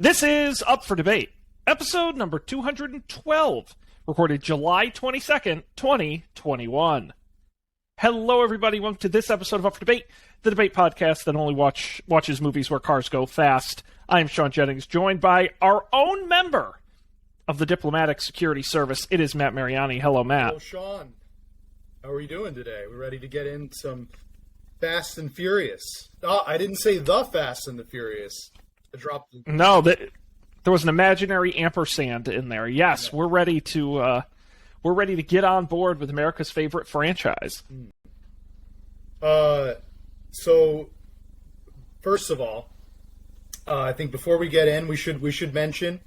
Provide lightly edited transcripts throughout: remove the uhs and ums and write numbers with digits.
This is Up for Debate, episode number 212, recorded July 22nd, 2021. Hello, everybody. Welcome to this episode of Up for Debate, the debate podcast that only watches movies where cars go fast. I am Sean Jennings, joined by our own member of the Diplomatic Security Service. It is Matt Mariani. Hello, Matt. Hello, Sean. How are you doing today? We're ready to get in some Fast and Furious. Oh, I didn't say the Fast and the Furious. No, there was an imaginary ampersand in there. Yes, we're ready to get on board with America's favorite franchise. So first of all, I think before we get in, we should mention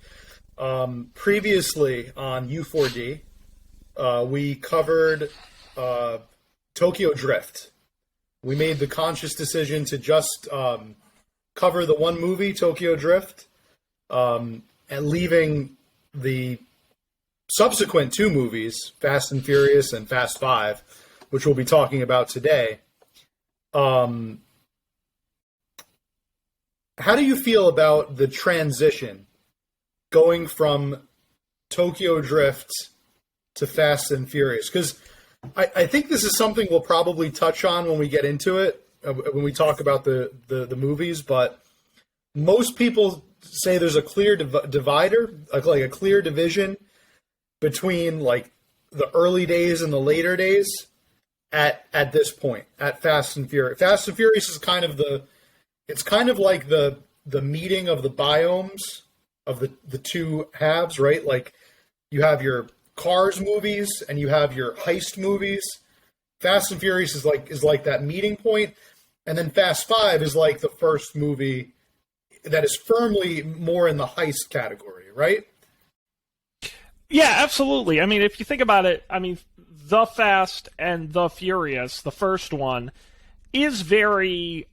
previously on U4D, we covered Tokyo Drift. We made the conscious decision to just cover the one movie, Tokyo Drift, and leaving the subsequent two movies, Fast and Furious and Fast 5, which we'll be talking about today. How do you feel about the transition going from Tokyo Drift to Fast and Furious? Because I think this is something we'll probably touch on when we get into it, when we talk about the movies, but most people say there's a clear divider, like a clear division between like the early days and the later days at this point, at Fast and Furious. Fast and Furious is kind of like the meeting of the biomes of the two halves, right? Like you have your Cars movies and you have your heist movies. Fast and Furious is like that meeting point. And then Fast 5 is like the first movie that is firmly more in the heist category, right? Yeah, absolutely. I mean, if you think about it, I mean, The Fast and The Furious, the first one, is a very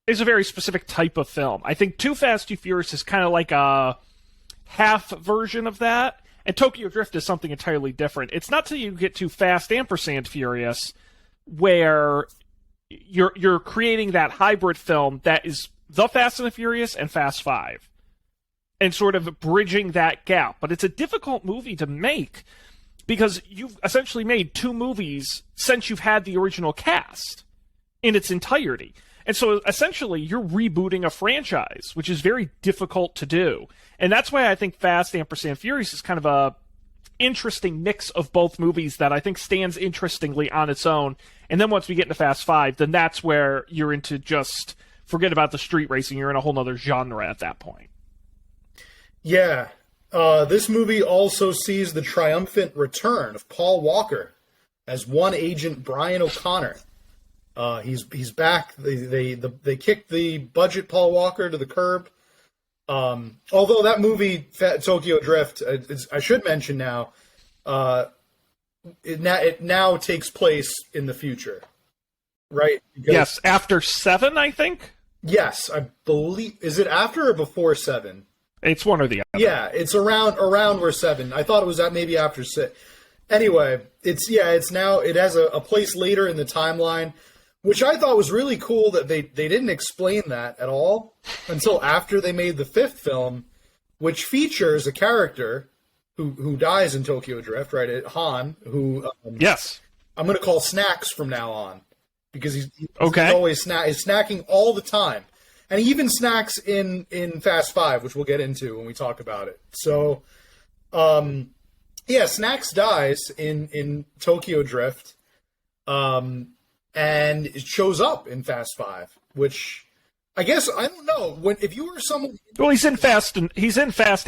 specific type of film. I think Too Fast, Too Furious is kind of like a half version of that, and Tokyo Drift is something entirely different. It's not till you get to Fast Ampersand Furious where you're creating that hybrid film that is The Fast and the Furious and Fast 5, and sort of bridging that gap. But it's a difficult movie to make because you've essentially made two movies since you've had the original cast in its entirety. And so essentially you're rebooting a franchise, which is very difficult to do. And that's why I think Fast Ampersand Furious is kind of a interesting mix of both movies that I think stands interestingly on its own. And then once we get into Fast 5, then that's where you're into just forget about the street racing. You're in a whole nother genre at that point. Yeah. This movie also sees the triumphant return of Paul Walker as one agent Brian O'Connor. He's back. They kicked the budget Paul Walker to the curb. Although that movie, Tokyo Drift, I should mention now, it now takes place in the future, right? Because, yes, after 7, I think? Yes, I believe. Is it after or before 7? It's one or the other. Yeah, it's around where 7. I thought it was maybe after 6. Anyway, it has a place later in the timeline, which I thought was really cool that they didn't explain that at all until after they made the 5th film, which features a character who dies in Tokyo Drift, right? Han, who yes, I'm going to call Snacks from now on because he's okay. Always he's snacking all the time, and he even snacks in Fast 5, which we'll get into when we talk about it. So, Snacks dies in Tokyo Drift. And it shows up in Fast 5, which I guess I don't know if you were someone. Well, he's in Fast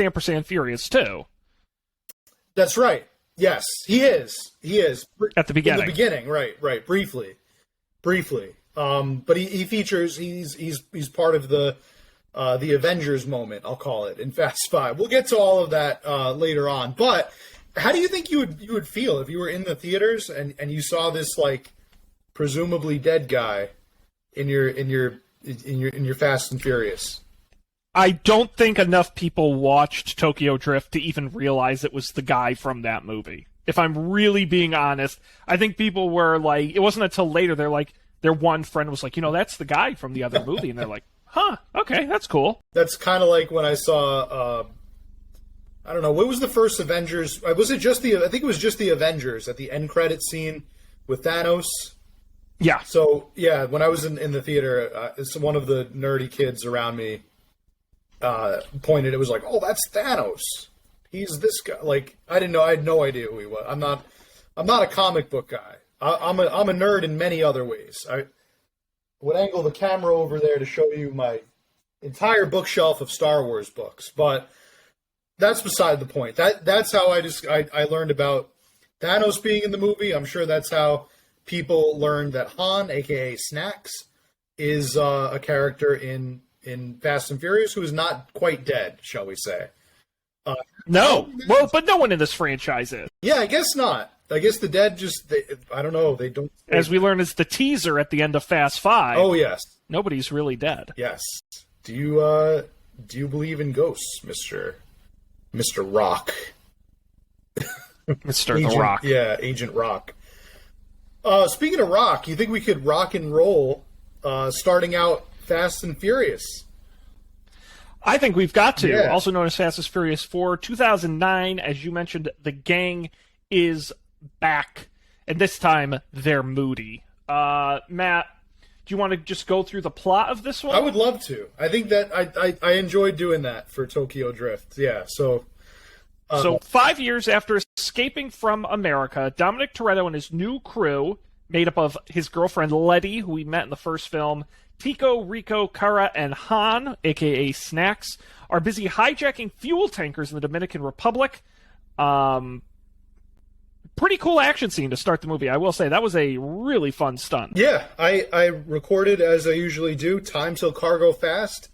Ampersand Furious too. That's right. Yes, he is. He is at the beginning. In the beginning, right. Briefly. But he features. He's part of the Avengers moment, I'll call it, in Fast 5. We'll get to all of that later on. But how do you think you would feel if you were in the theaters and you saw this like presumably dead guy in your Fast and Furious? I don't think enough people watched Tokyo Drift to even realize it was the guy from that movie. If I'm really being honest, I think people were like, it wasn't until later they're like, their one friend was like, that's the guy from the other movie, and they're like, Huh. Okay, that's cool. That's kind of like when I saw. I don't know, what was the first Avengers? Was it just I think it was just the Avengers at the end credit scene with Thanos. Yeah. So yeah, when I was in the theater, one of the nerdy kids around me pointed. It was like, "Oh, that's Thanos. He's this guy." Like, I didn't know. I had no idea who he was. I'm not a comic book guy. I'm a nerd in many other ways. I would angle the camera over there to show you my entire bookshelf of Star Wars books, but that's beside the point. That's how I learned about Thanos being in the movie. I'm sure that's how people learned that Han, aka Snacks, is a character in Fast and Furious who is not quite dead, shall we say? No, well, but no one in this franchise is. Yeah, I guess not. I guess the dead I don't know. They don't. As we learn as the teaser at the end of Fast 5. Oh yes, nobody's really dead. Yes. Do you believe in ghosts, Mr. Rock? Mr. The Rock. Yeah, Agent Rock. Speaking of rock, you think we could rock and roll starting out Fast and Furious? I think we've got to. Yeah. Also known as Fast and Furious 4. 2009, as you mentioned, the gang is back. And this time, they're moody. Matt, do you want to just go through the plot of this one? I would love to. I think that I enjoyed doing that for Tokyo Drift. Yeah, so... So 5 years after escaping from America, Dominic Toretto and his new crew, made up of his girlfriend Letty, who we met in the first film, Tico, Rico, Cara, and Han, a.k.a. Snacks, are busy hijacking fuel tankers in the Dominican Republic. Pretty cool action scene to start the movie, I will say. That was a really fun stunt. Yeah, I recorded, as I usually do, time till cargo fast.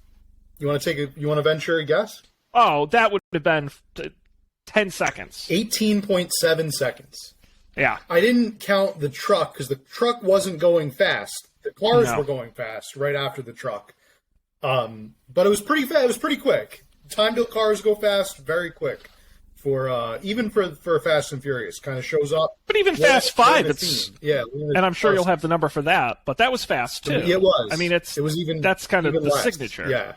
You want to venture a guess? Oh, that would have been 10 seconds. 18.7 seconds. Yeah. I didn't count the truck because the truck wasn't going fast. The cars were going fast right after the truck. But it was pretty fast. It was pretty quick. Time till cars go fast, very quick. Even for Fast and Furious, kind of shows up. But even Fast 5, it's and I'm sure you'll have the number for that. But that was fast too. It was. I mean, it was even that's kind of the less. signature. Yeah.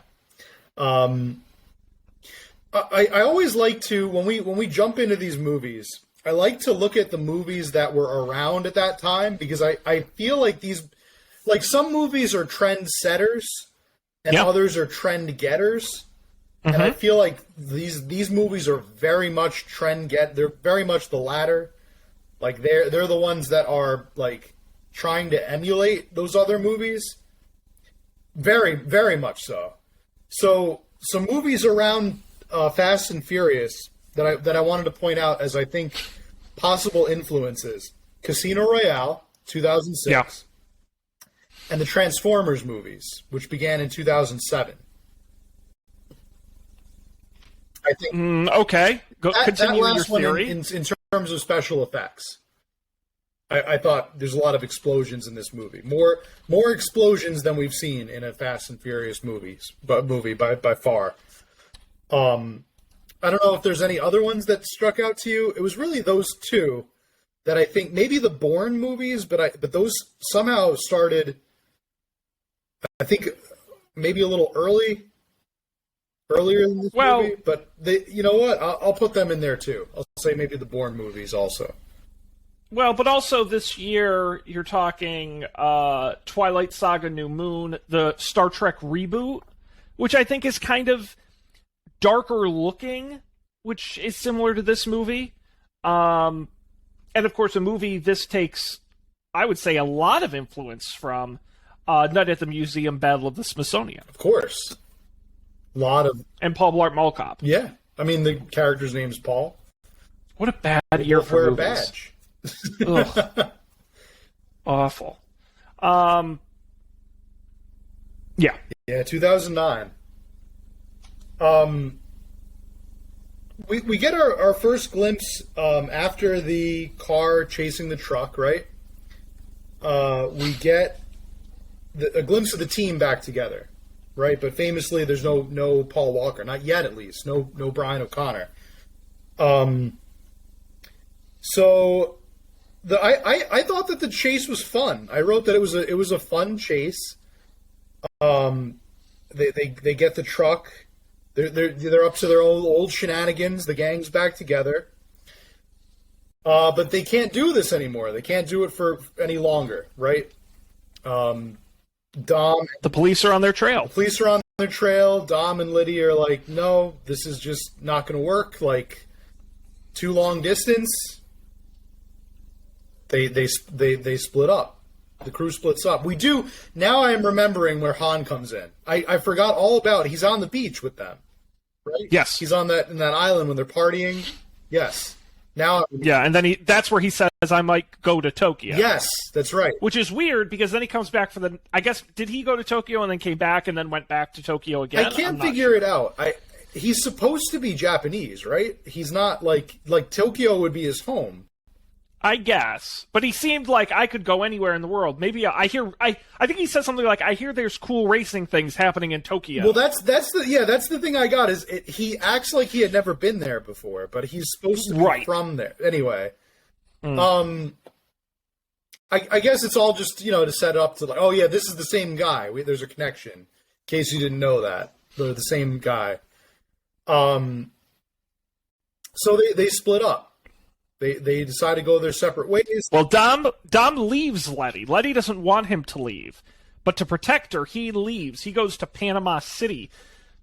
I always like to when we jump into these movies, I like to look at the movies that were around at that time because I feel like some movies are trend setters and others are trend getters. Mm-hmm. And I feel like these movies are very much they're very much the latter. Like they're the ones that are like trying to emulate those other movies. Very, very much so. So some movies around Fast and Furious that I wanted to point out as I think possible influences: Casino Royale, 2006, and the Transformers movies, which began in 2007. I think okay. Continue that your theory. In terms of special effects, I thought there's a lot of explosions in this movie. More explosions than we've seen in a Fast and Furious movie by far. I don't know if there's any other ones that struck out to you. It was really those two that I think maybe the Bourne movies, but those somehow started. I think maybe a little earlier in this movie, but you know what? I'll put them in there too. I'll say maybe the Bourne movies also. Well, but also this year you're talking Twilight Saga: New Moon, the Star Trek reboot, which I think is kind of darker looking, which is similar to this movie. And of course, a movie this takes, I would say, a lot of influence from Night at the Museum: Battle of the Smithsonian. Of course. And Paul Blart Mall Cop. Yeah. I mean, the character's name is Paul. What a bad year for movies. Wear a badge. Ugh. Awful. Yeah. Yeah, 2009. We get our first glimpse after the car chasing the truck, right? We get a glimpse of the team back together, right? But famously, there's no Paul Walker, not yet at least. No Brian O'Connor. So I thought that the chase was fun. I wrote that it was a fun chase. They get the truck. They're up to their old shenanigans. The gang's back together. But they can't do this anymore. They can't do it for any longer, right? Dom. The police are on their trail. Police are on their trail. Dom and Liddy are like, no, this is just not going to work. Like, too long distance. They split up. The crew splits up. We do now. I am remembering where Han comes in. I forgot all about. He's on the beach with them, right? Yes, he's on that island when they're partying. Yes. Now, yeah, and then that's where he says, "I might go to Tokyo." Yes, that's right. Which is weird because then he comes back for the. I guess did he go to Tokyo and then came back and then went back to Tokyo again? I can't figure it out. He's supposed to be Japanese, right? He's not like Tokyo would be his home. I guess, but he seemed like I could go anywhere in the world. Maybe I think he said something like, "I hear there's cool racing things happening in Tokyo." Well, that's the thing I got is he acts like he had never been there before, but he's supposed to be from there anyway. I guess it's all just to set up to like, oh yeah, this is the same guy. There's a connection. In case you didn't know that they're the same guy. So they split up. They decide to go their separate ways. Well, Dom leaves Letty. Letty doesn't want him to leave. But to protect her, he leaves. He goes to Panama City,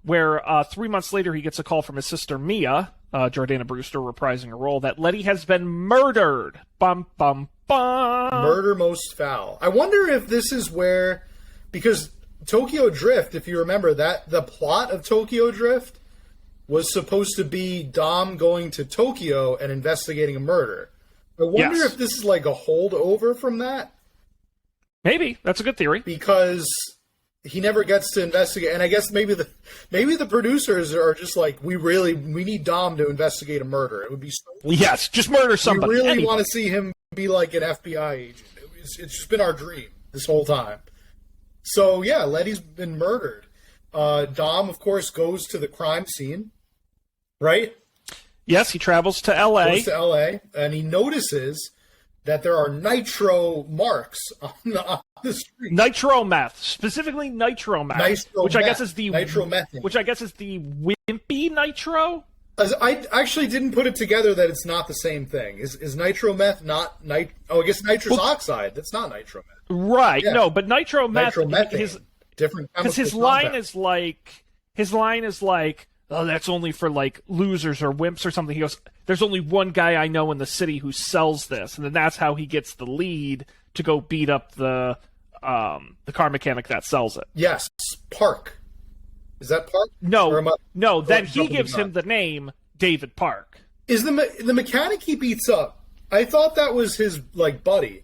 where 3 months later he gets a call from his sister Mia, Jordana Brewster reprising her role, that Letty has been murdered. Bum, bum, bum. Murder most foul. I wonder if this is where... Because Tokyo Drift, if you remember, that the plot of Tokyo Drift was supposed to be Dom going to Tokyo and investigating a murder. I wonder if this is like a holdover from that. Maybe. That's a good theory. Because he never gets to investigate, and I guess maybe the producers are just like, we need Dom to investigate a murder. It would be yes, just murder somebody. We really want to see him be like an FBI agent. It's just been our dream this whole time. So yeah, Letty's been murdered. Dom, of course, goes to the crime scene. Right? Yes, he travels to L.A. Goes to L.A., and he notices that there are nitro marks on the street. Nitro meth, specifically nitro meth, which I guess is the nitromethane. Which I guess is the wimpy nitro. I actually didn't put it together that it's not the same thing. Is nitro meth not nit? Oh, I guess nitrous oxide. That's not nitro meth. Right? Yeah. No, but nitro meth. Nitromethane. Different. Because his line is like. Oh, that's only for, like, losers or wimps or something. He goes, there's only one guy I know in the city who sells this. And then that's how he gets the lead to go beat up the car mechanic that sells it. Yes. Park. Is that Park? No. Then he gives him the name David Park. Is the mechanic he beats up, I thought that was his, like, buddy.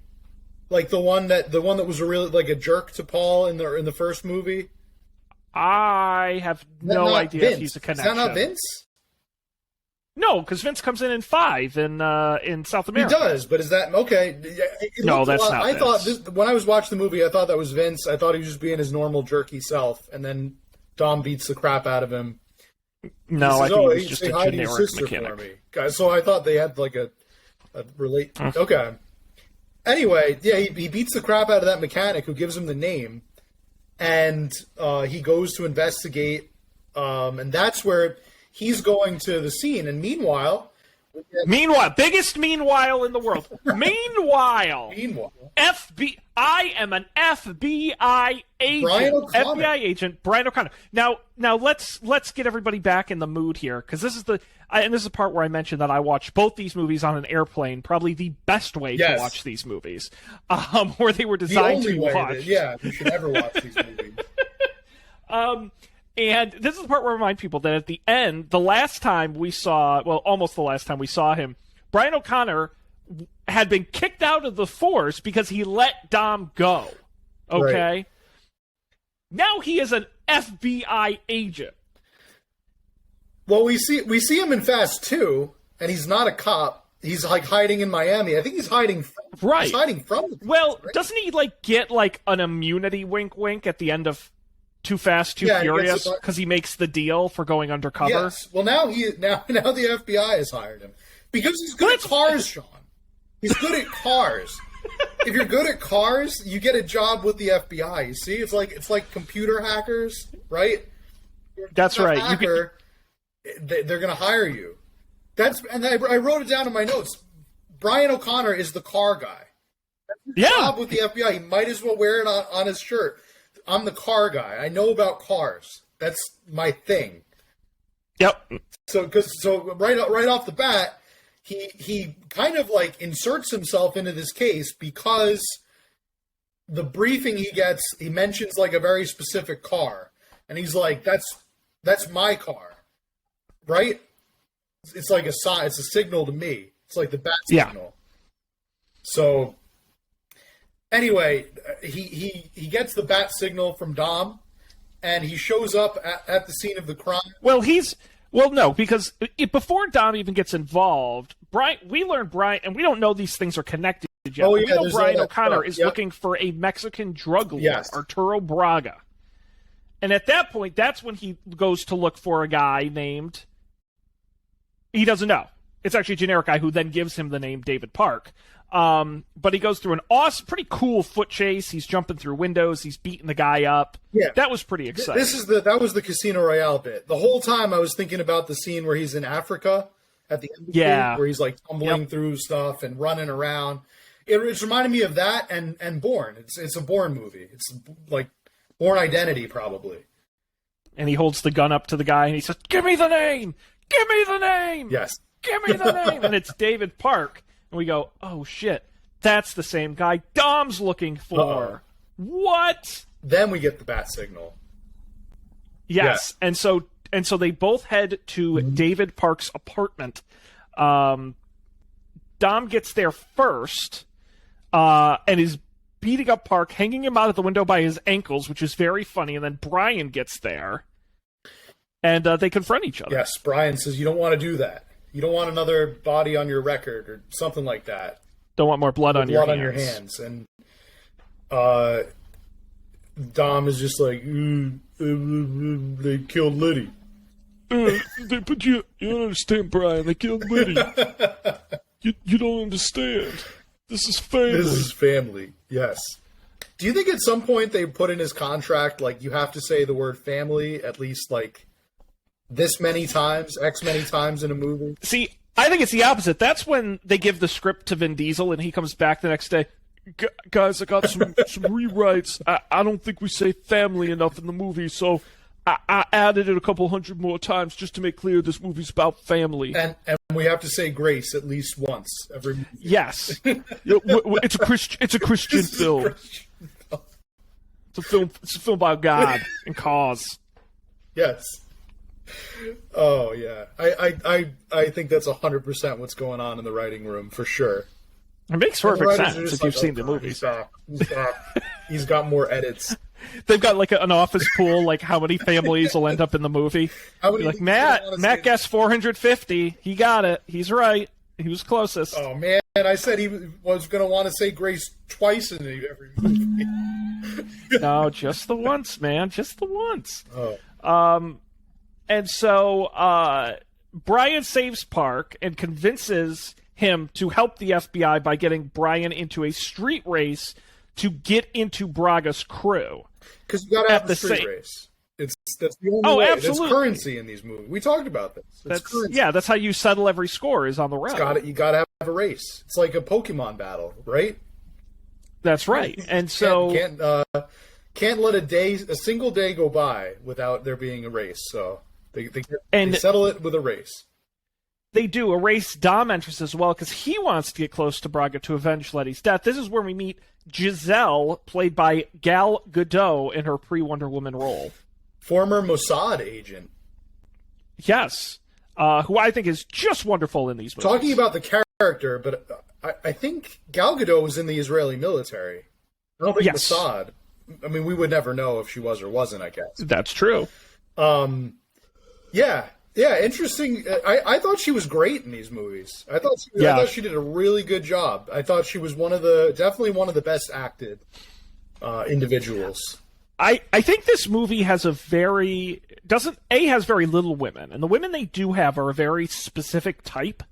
Like, the one that was really, like, a jerk to Paul in the first movie. I have no idea if he's a connection. Is that not Vince? No, because Vince comes in 5 in South America. He does, but is that okay? No, that's not. I thought when I was watching the movie, I thought that was Vince. I thought he was just being his normal jerky self, and then Dom beats the crap out of him. No, I think he was just a generic mechanic. So I thought they had like a relate. Okay. Anyway, yeah, he beats the crap out of that mechanic who gives him the name. And he goes to investigate, and that's where he's going to the scene. And meanwhile, biggest meanwhile in the world. Meanwhile, I am an FBI agent. FBI agent Brian O'Connor. Now let's get everybody back in the mood here, because this is the part where I mentioned that I watched both these movies on an airplane. Probably the best way to watch these movies, where they were designed to watch. Yeah, you should never watch these movies. And this is the part where I remind people that at the end, almost the last time we saw him, Brian O'Connor had been kicked out of the force because he let Dom go. Okay? Right. Now he is an FBI agent. Well, we see him in Fast 2, and he's not a cop. He's like hiding in Miami. I think he's hiding from right. He's hiding from the Well, right? Doesn't he get an immunity wink at the end of Too Fast, Too Furious, because he makes the deal for going undercover? Yes. Well, now the FBI has hired him because he's good at cars, Sean. He's good at cars. if you're good at cars, you get a job with the FBI. You see, it's like computer hackers, right? That's right. Hacker, they're going to hire you. And I wrote it down in my notes. Brian O'Connor is the car guy. Yeah. Job with the FBI. He might as well wear it on his shirt. I'm the car guy. I know about cars. That's my thing. Yep. So right off the bat, he kind of like inserts himself into this case because the briefing he gets, he mentions like a very specific car, and he's like, "That's my car," right? It's like a sign. It's a signal to me. It's like the bat signal. So anyway, he gets the bat signal from Dom, and he shows up at the scene of the crime. Well, no, because before Dom even gets involved, we learn Brian, and we don't know these things are connected yet. Oh, we yeah, know Brian O'Connor is yep. looking for a Mexican drug lord, Yes. Arturo Braga. And at that point, that's when he goes to look for a guy named... He doesn't know. It's actually a generic guy who then gives him the name David Park. But he goes through an awesome, pretty cool foot chase. He's jumping through windows. He's beating the guy up. Yeah, that was pretty exciting. That was the Casino Royale bit. The whole time I was thinking about the scene where he's in Africa at the end of the movie, where he's like tumbling through stuff and running around. It's reminded me of that and Bourne. It's a Bourne movie. It's like Bourne Identity, probably. And he holds the gun up to the guy and he says, "Give me the name! Give me the name! Yes. Give me the name!" And it's David Park. And we go, "Oh, shit. That's the same guy Dom's looking for." Uh-oh. What? Then we get the bat signal. Yes. Yeah. And so they both head to David Park's apartment. Dom gets there first and is beating up Park, hanging him out of the window by his ankles, which is very funny. And then Brian gets there, and they confront each other. Yes, Brian says, "You don't want to do that. You don't want another body on your record," or something like that. Don't want more blood on your hands. And Dom is just like, "They killed Liddy." But you don't understand, Brian. They killed Liddy. You don't understand. This is family. This is family, yes. Do you think at some point they put in his contract, like, you have to say the word family at least, like, this many times, X many times in a movie? See, I think it's the opposite. That's when they give the script to Vin Diesel and he comes back the next day. Guys, I got some rewrites. I don't think we say family enough in the movie, so I added it a couple hundred more times just to make clear this movie's about family. And we have to say grace at least once every movie. Yes. It's a Christian film. It's a film about God and cause. Yes. Oh yeah. I think that's 100% what's going on in the writing room for sure. It makes perfect sense if you've seen the movies. He's got more edits. They've got like an office pool, like how many families will end up in the movie. Like Matt guessed 450. He got it. He's right. He was closest. Oh man, I said he was going to want to say grace twice in every movie. No, just the once, man. Just the once. Oh. And so Brian saves Park and convinces him to help the FBI by getting Brian into a street race to get into Braga's crew. Because you got to have the street race. That's the only way. Absolutely. That's currency in these movies. We talked about this. That's how you settle every score is on the road. You got to have a race. It's like a Pokemon battle, right? That's right. And so can't let a single day go by without there being a race. So they settle it with a race. They do a race. Dom enters as well because he wants to get close to Braga to avenge Letty's death. This is where we meet Giselle, played by Gal Gadot in her pre-Wonder Woman role. Former Mossad agent. Yes. Who I think is just wonderful in these movies. Talking about the character, but I think Gal Gadot was in the Israeli military. I don't think Mossad. I mean, we would never know if she was or wasn't, I guess. That's true. Yeah, interesting. I thought she was great in these movies. I thought she did a really good job. I thought she was definitely one of the best acted individuals. I think this movie has has very little women, and the women they do have are a very specific type.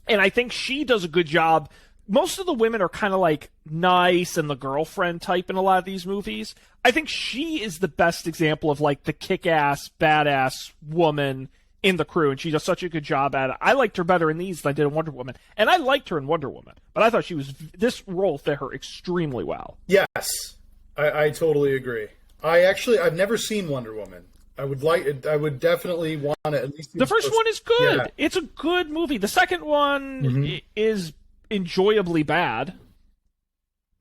And I think she does a good job most of the women are kind of like nice and the girlfriend type in a lot of these movies. I think she is the best example of like the kick-ass, badass woman in the crew, and she does such a good job at it. I liked her better in these than I did in Wonder Woman, and I liked her in Wonder Woman, but I thought this role fit her extremely well. Yes, I totally agree. I've never seen Wonder Woman. I would definitely want to at least. The first one is good. Yeah. It's a good movie. The second one is enjoyably bad.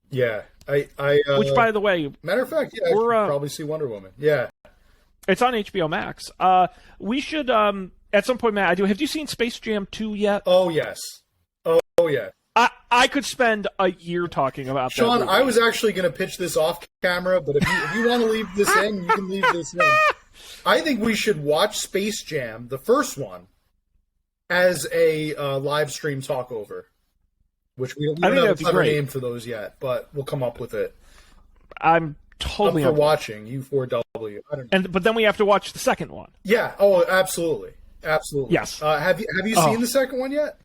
Yeah, which, by the way, matter of fact, I should probably see Wonder Woman. Yeah, it's on HBO Max. We should at some point, Matt. Have you seen Space Jam 2 yet? Oh yes. Oh yeah. I could spend a year talking about that. Sean, movie. I was actually going to pitch this off camera, but if you want to leave this in, you can leave this in. I think we should watch Space Jam, the first one, as a live stream talkover. Which we don't have a clever name for those yet, but we'll come up with it. I'm totally up for watching U4W. I don't know. But then we have to watch the second one. Yeah. Oh, absolutely. Yes. Have you seen the second one yet?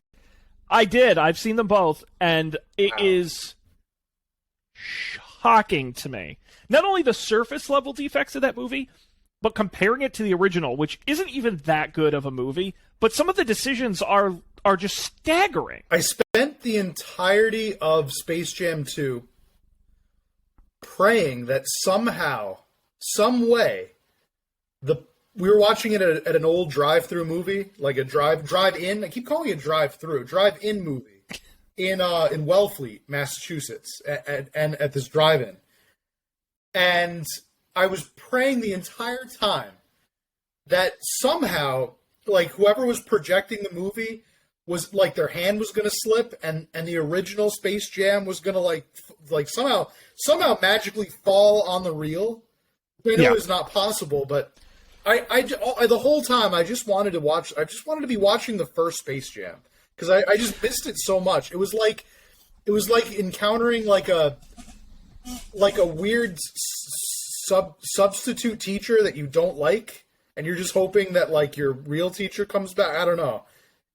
I did. I've seen them both, and it is shocking to me. Not only the surface level defects of that movie, but comparing it to the original, which isn't even that good of a movie, but some of the decisions are just staggering. I spent the entirety of Space Jam 2 praying that somehow, some way, we were watching it at an old drive-through movie, like a drive-in. I keep calling it drive-in movie in Wellfleet, Massachusetts, and at this drive-in. And I was praying the entire time that somehow, like, whoever was projecting the movie was like their hand was going to slip, and the original Space Jam was going to like somehow magically fall on the reel. I know it's not possible, but I the whole time I just wanted to watch. I just wanted to be watching the first Space Jam because I just missed it so much. It was like encountering like a weird substitute teacher that you don't like, and you're just hoping that like your real teacher comes back. I don't know.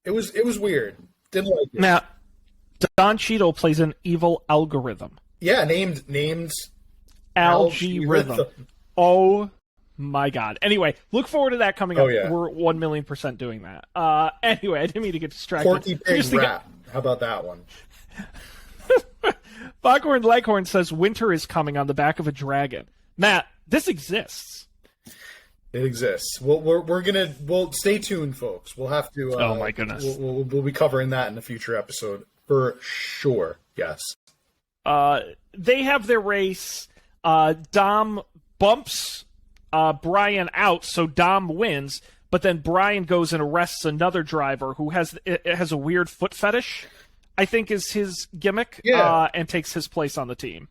It was weird. Didn't like it. Now, Don Cheadle plays an evil algorithm. Yeah, named Algorithm. Oh my god. Anyway, look forward to that coming up. Yeah. We're 1,000,000% doing that. Anyway, I didn't mean to get distracted. Porky Pig rap. How about that one? Foghorn Leghorn says winter is coming on the back of a dragon. Matt, this exists. It exists. We'll stay tuned, folks. We'll have to. Oh my goodness. We'll be covering that in a future episode for sure. Yes. They have their race. Dom bumps Brian out, so Dom wins. But then Brian goes and arrests another driver who has a weird foot fetish, I think is his gimmick, and takes his place on the team.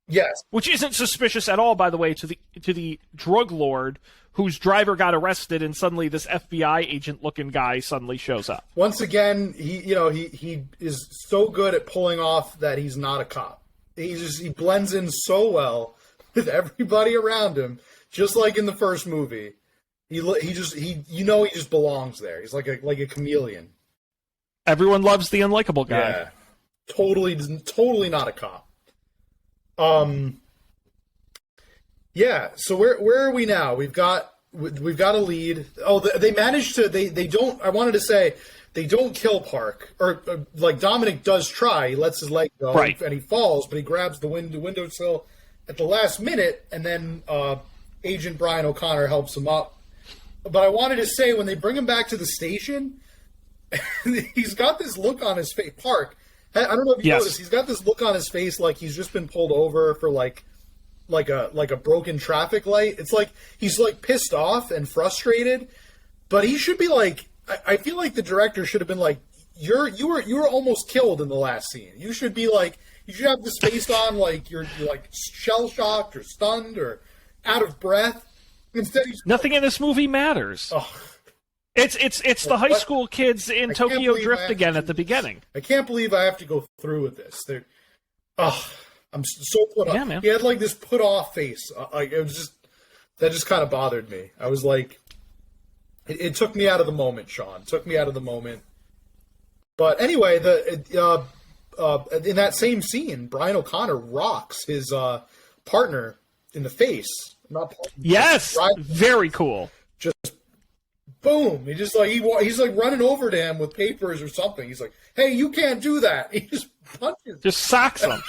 Yes, which isn't suspicious at all, by the way, to the drug lord whose driver got arrested, and suddenly this FBI agent-looking guy suddenly shows up. Once again, he is so good at pulling off that he's not a cop. He blends in so well with everybody around him, just like in the first movie. He just belongs there. He's like a chameleon. Everyone loves the unlikable guy. Yeah, totally not a cop. Yeah. So where are we now? We've got a lead. Oh, they managed to. They don't. I wanted to say they don't kill Park, or like Dominic does try. He lets his leg go, right, and he falls, but he grabs the windowsill at the last minute, and then Agent Brian O'Connor helps him up. But I wanted to say when they bring him back to the station, he's got this look on his face. Park. I don't know if you noticed. He's got this look on his face like he's just been pulled over for like a broken traffic light. It's like he's like pissed off and frustrated, but he should be like. I feel like the director should have been like, you were almost killed in the last scene. You should be like, you should have this face on like you're like shell shocked or stunned or out of breath. Instead, nothing in this movie matters. Oh. It's the high school kids in Tokyo Drift again at the beginning. I can't believe I have to go through with this. I'm so put off. Yeah, man. He had like this put off face. Like it was that just kind of bothered me. I was like, it took me out of the moment, Sean. It took me out of the moment. But anyway, in that same scene, Brian O'Connor rocks his partner in the face. Not partner, Yes, very cool. Just boom. He just like he's like running over to him with papers or something. He's like, "Hey, you can't do that." He just punches. Just socks him.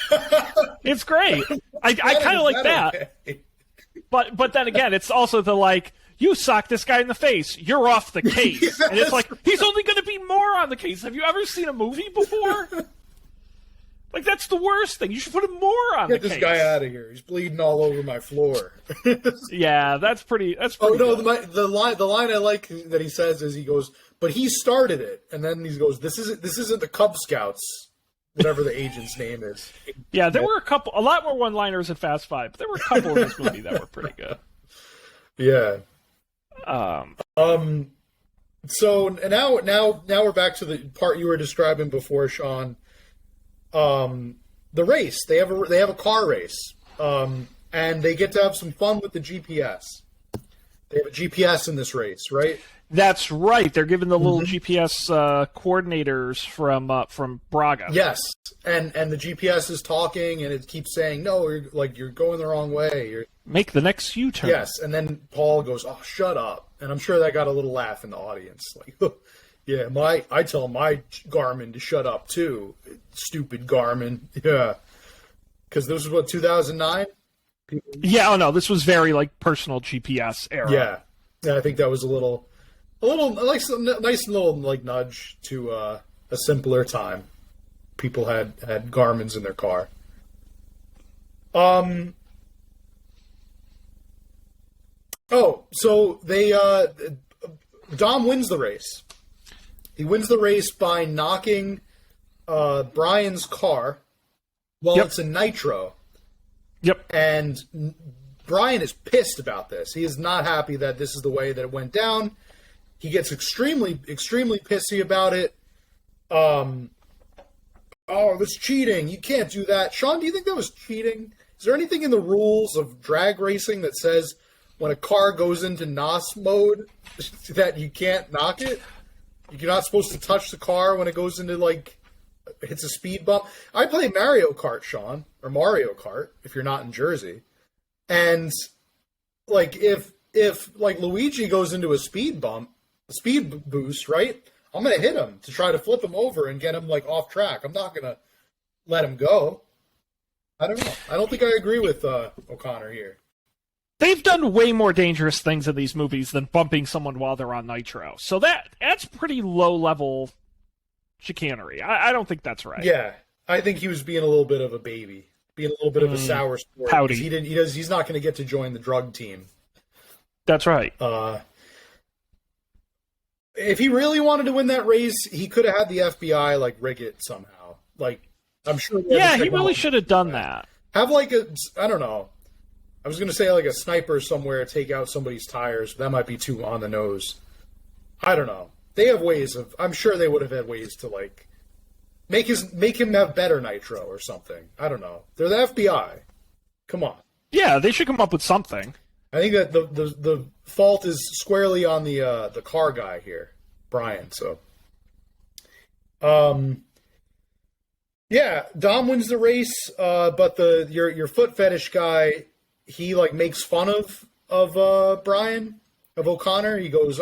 It's great. I kind of like that. Okay? But then again, it's also the like, you socked this guy in the face, you're off the case. Yes. And it's like, he's only going to be more on the case. Have you ever seen a movie before? Like, that's the worst thing. You should put him more on the case. Get this guy out of here. He's bleeding all over my floor. Yeah, that's pretty oh, no, good. the line I like that he says is, he goes, but he started it. And then he goes, this isn't the Cub Scouts, whatever the agent's name is. Yeah, there were a lot more one-liners in Fast Five, but there were a couple in this movie that were pretty good. Yeah. So now we're back to the part you were describing before, Sean. The race. They have a car race. And they get to have some fun with the GPS. They have a GPS in this race, right? That's right. They're given the little GPS coordinators from Braga. Yes, and the GPS is talking, and it keeps saying, "No, you're going the wrong way. Make the next U-turn." Yes, and then Paul goes, "Oh, shut up!" And I'm sure that got a little laugh in the audience. Like, yeah, I tell my Garmin to shut up too. Stupid Garmin. Yeah, because this was what, 2009. Yeah. Oh no, this was very like personal GPS era. Yeah, I think that was a little nice little like nudge to a simpler time. People had Garmins in their car. Oh, so they Dom wins the race. He wins the race by knocking Brian's car while it's in nitro. Yep. And Brian is pissed about this. He is not happy that this is the way that it went down. He gets extremely, extremely pissy about it. Oh, that's cheating. You can't do that. Sean, do you think that was cheating? Is there anything in the rules of drag racing that says when a car goes into NOS mode that you can't knock it? You're not supposed to touch the car when it goes into, like, hits a speed bump. I play Mario Kart, Sean, or Mario Kart, if you're not in Jersey. And, like, if like, Luigi goes into a speed boost, right? I'm going to hit him to try to flip him over and get him, like, off track. I'm not going to let him go. I don't know. I don't think I agree with O'Connor here. They've done way more dangerous things in these movies than bumping someone while they're on nitro. So that's pretty low-level chicanery. I don't think that's right. Yeah. I think he was being a little bit of a baby. Being a little bit of a sour sport. Pouty. He's not going to get to join the drug team. That's right. If he really wanted to win that race, he could have had the FBI, like, rig it somehow. Like, I'm sure... Yeah, he really should have done that. Have, like, I don't know. I was going to say, like, a sniper somewhere take out somebody's tires, but that might be too on the nose. I don't know. They have ways of... I'm sure they would have had ways to, like, make him have better nitro or something. I don't know. They're the FBI. Come on. Yeah, they should come up with something. I think that the fault is squarely on the car guy here, Brian. So, yeah, Dom wins the race, but your foot fetish guy, he like makes fun of Brian, of O'Connor. He goes,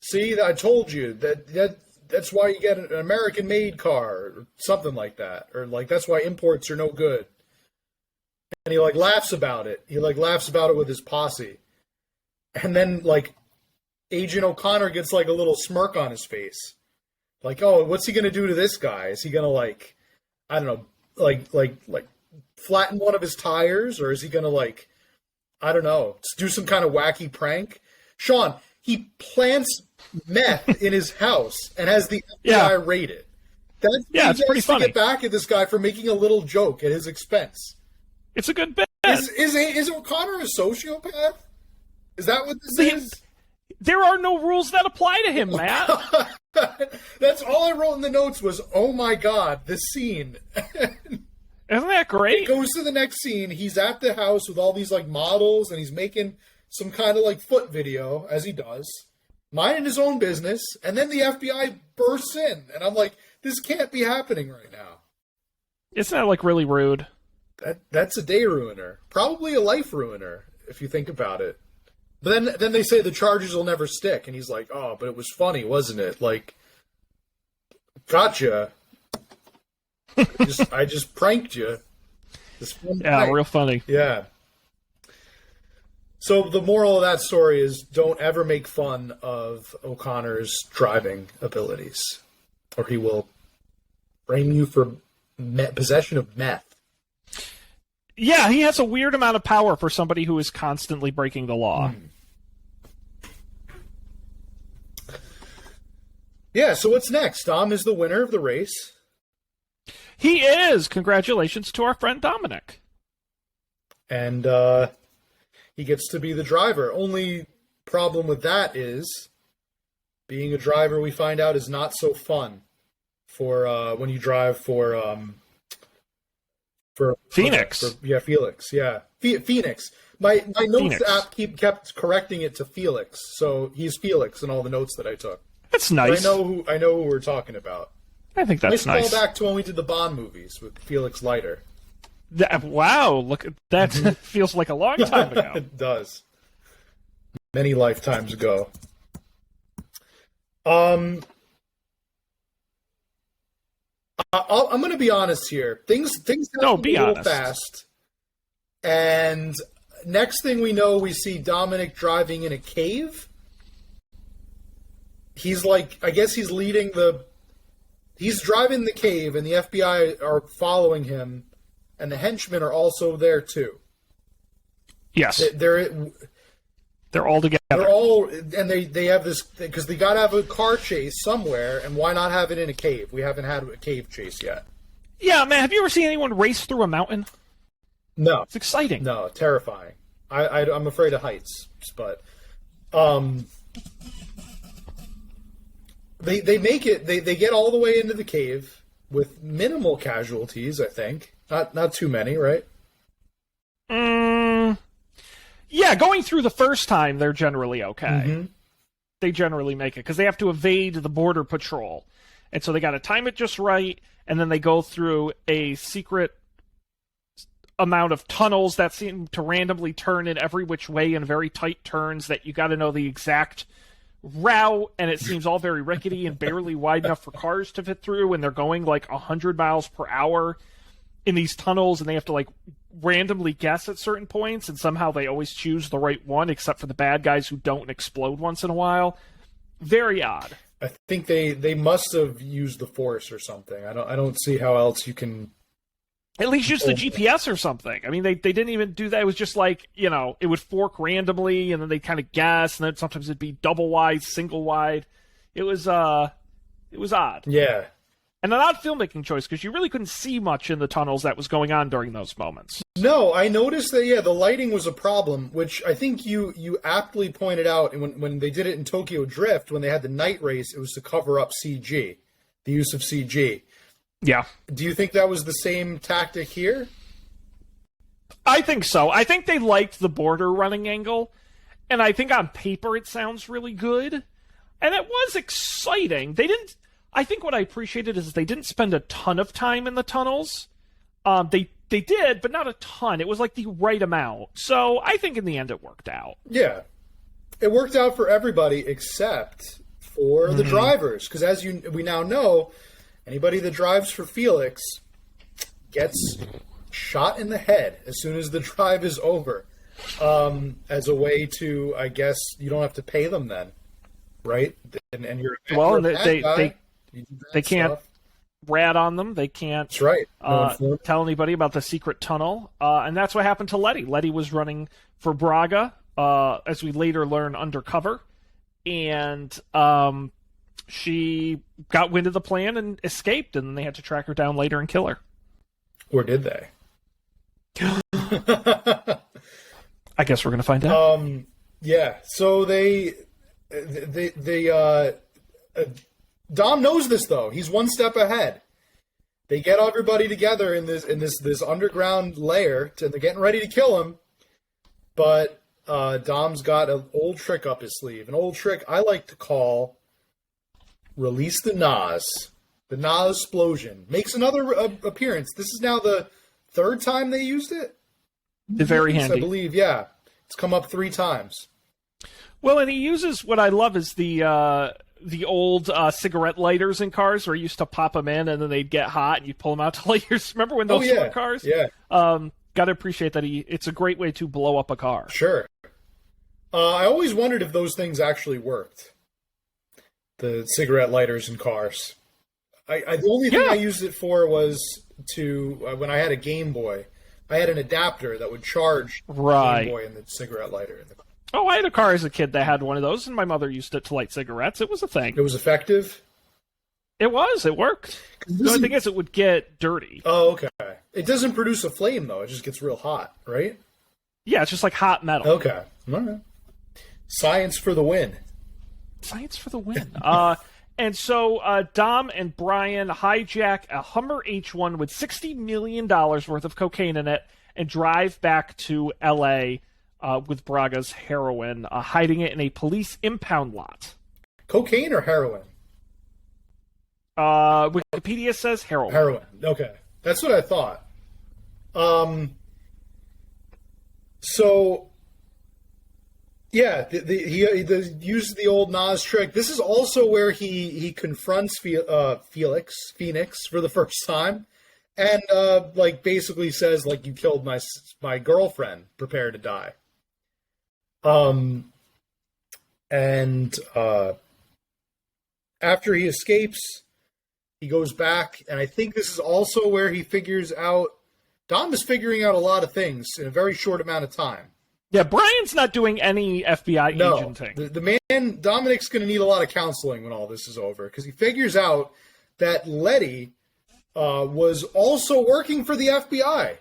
see, I told you that's why you get an American-made car, or something like that, or like that's why imports are no good. And he, like, laughs about it. He, like, laughs about it with his posse. And then, like, Agent O'Connor gets, like, a little smirk on his face. Like, oh, what's he going to do to this guy? Is he going to, like, I don't know, like flatten one of his tires? Or is he going to, like, I don't know, do some kind of wacky prank? Sean, he plants meth in his house and has the FBI raid it. It's pretty funny. To get back at this guy for making a little joke at his expense. It's a good bit. Is O'Connor a sociopath? Is that what this is? There are no rules that apply to him, Matt. That's all I wrote in the notes was, oh my God, this scene. Isn't that great? It goes to the next scene. He's at the house with all these like models and he's making some kind of like foot video, as he does, minding his own business. And then the FBI bursts in. And I'm like, this can't be happening right now. Isn't that like really rude? That's a day ruiner, probably a life ruiner if you think about it. But then they say the charges will never stick, and he's like, "Oh, but it was funny, wasn't it? Like, gotcha. I just pranked you. Yeah, prank. real funny. Yeah." So the moral of that story is don't ever make fun of O'Connor's driving abilities, or he will frame you for possession of meth. Yeah, he has a weird amount of power for somebody who is constantly breaking the law. Yeah, so what's next? Dom is the winner of the race. He is! Congratulations to our friend Dominic. And he gets to be the driver. Only problem with that is being a driver, we find out, is not so fun for when you drive for Phoenix. Felix. Yeah, Phoenix. My notes Phoenix. app kept correcting it to Felix, so he's Felix in all the notes that I took. That's nice. But I know who we're talking about. I think that's nice. Call back to when we did the Bond movies with Felix Leiter. Wow, look, that feels like a long time ago. It does. Many lifetimes ago. I'm going to be honest here. Things happen be a little honest. fast. And next thing we know, we see Dominic driving in a cave. He's like, I guess he's leading he's driving the cave, and the FBI are following him, and the henchmen are also there too. Yes. They're all together. They're all, and they have this, because they got to have a car chase somewhere, and why not have it in a cave? We haven't had a cave chase yet. Yeah, man, have you ever seen anyone race through a mountain? No. It's exciting. No, terrifying. I'm afraid of heights, but they make it, they get all the way into the cave with minimal casualties, I think. Not too many, right? Yeah, going through the first time, they're generally okay. Mm-hmm. They generally make it, because they have to evade the border patrol. And so they got to time it just right, and then they go through a secret amount of tunnels that seem to randomly turn in every which way in very tight turns that you got to know the exact route, and it seems all very rickety and barely wide enough for cars to fit through, and they're going like 100 miles per hour in these tunnels, and they have to like randomly guess at certain points, and somehow they always choose the right one, except for the bad guys who don't explode once in a while. Very odd. I think they must have used the Force or something. I don't see how else you can at least use the GPS or something. I mean, they didn't even do that. It was just like, it would fork randomly, and then they'd kind of guess, and then sometimes it'd be double wide, single wide. It was odd. Yeah. And an odd filmmaking choice, because you really couldn't see much in the tunnels that was going on during those moments. No, I noticed that, the lighting was a problem, which I think you aptly pointed out when they did it in Tokyo Drift, when they had the night race, it was to cover up CG, the use of CG. Yeah. Do you think that was the same tactic here? I think so. I think they liked the border running angle, and I think on paper it sounds really good, and it was exciting. I think what I appreciated is they didn't spend a ton of time in the tunnels. They did, but not a ton. It was like the right amount. So I think in the end it worked out. Yeah. It worked out for everybody except for the drivers, because as we now know, anybody that drives for Felix gets shot in the head as soon as the drive is over, as a way to, I guess, you don't have to pay them then, right? And you're well, you're a bad guy. They can't rat on them. They can't That's right. tell anybody about the secret tunnel. And that's what happened to Letty. Letty was running for Braga, as we later learn, undercover. And she got wind of the plan and escaped, and then they had to track her down later and kill her. Or did they? I guess we're going to find out. Yeah. So Dom knows this, though. He's one step ahead. They get everybody together in this underground lair, and they're getting ready to kill him. But Dom's got an old trick up his sleeve. An old trick I like to call Release the Nas. The Nas explosion makes another appearance. This is now the third time they used it. Very handy, I believe. Yeah, it's come up 3 times. Well, and he uses what I love is the old cigarette lighters in cars, where you used to pop them in and then they'd get hot and you'd pull them out to light yours. Remember when those were cars? Yeah. Got to appreciate that it's a great way to blow up a car. Sure. I always wondered if those things actually worked. The cigarette lighters in cars. The only thing I used it for was to when I had a Game Boy, I had an adapter that would charge the Game Boy and the cigarette lighter in the car. Oh, I had a car as a kid that had one of those, and my mother used it to light cigarettes. It was a thing. It was effective? It was. It worked. The only thing is it would get dirty. Oh, okay. It doesn't produce a flame, though. It just gets real hot, right? Yeah, it's just like hot metal. Okay. All right. Science for the win. Science for the win. And so Dom and Brian hijack a Hummer H1 with $60 million worth of cocaine in it and drive back to L.A., with Braga's heroin, hiding it in a police impound lot. Cocaine or heroin? Wikipedia says heroin. Heroin. Okay. That's what I thought. So, yeah, he uses the old Nas trick. This is also where he confronts Phoenix for the first time, and basically says, you killed my girlfriend. Prepare to die. And after he escapes, he goes back, and I think this is also where he figures out. Dom is figuring out a lot of things in a very short amount of time. Yeah, Brian's not doing any FBI agenting. The man, Dominic's going to need a lot of counseling when all this is over, because he figures out that Letty was also working for the FBI.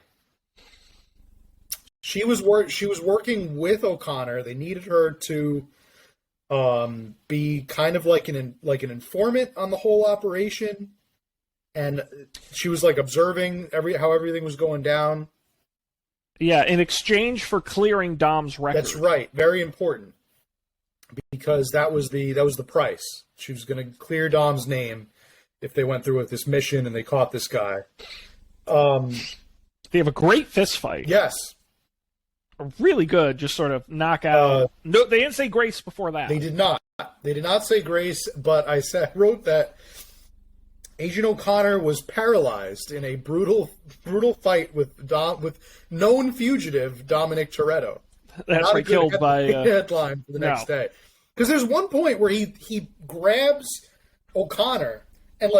She was working with O'Connor. They needed her to be kind of like an informant on the whole operation, and she was observing how everything was going down. Yeah, in exchange for clearing Dom's record. That's right. Very important, because that was the price. She was going to clear Dom's name if they went through with this mission and they caught this guy. They have a great fist fight. Yes. Really good, just sort of knockout. No, they didn't say grace before that. They did not. They did not say grace, but I wrote that Agent O'Connor was paralyzed in a brutal fight with known fugitive Dominic Toretto. That's right, killed by headline for the next day. Because there's one point where he grabs O'Connor and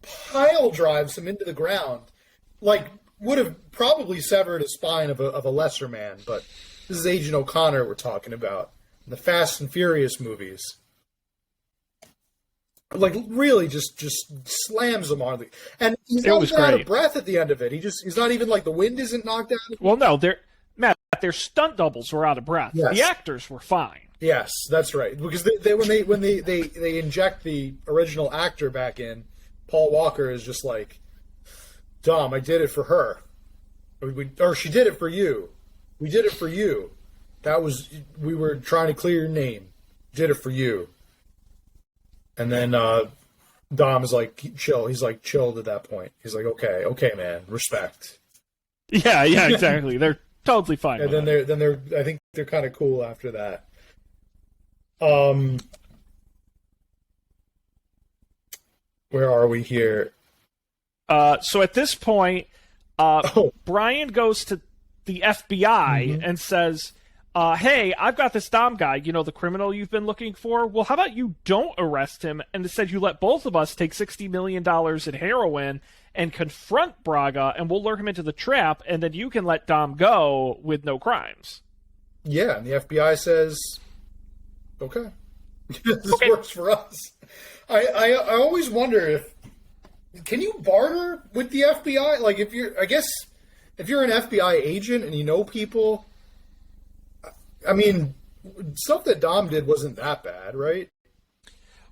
pile drives him into the ground, would have probably severed a spine of a lesser man, but this is Agent O'Connor we're talking about in the Fast and Furious movies. Really just slams him on the, and he's not even out of breath at the end of it. He's not even the wind isn't knocked out. Well, no, their stunt doubles were out of breath. Yes. The actors were fine. Yes, that's right. Because when they inject the original actor back in, Paul Walker is just like, Dom, I did it for her. Or she did it for you. We did it for you. We were trying to clear your name. Did it for you. And then Dom is chill. He's chilled at that point. He's okay, man, respect. Yeah, exactly. They're totally fine. And then I think they're kind of cool after that. Where are we here? So at this point, Brian goes to the FBI and says, hey, I've got this Dom guy, the criminal you've been looking for. Well, how about you don't arrest him, and instead you let both of us take $60 million in heroin and confront Braga, and we'll lure him into the trap, and then you can let Dom go with no crimes. Yeah, and the FBI says, okay. This works for us. I always wonder if, can you barter with the FBI? If you're an FBI agent and you know people, I mean, stuff that Dom did wasn't that bad, right?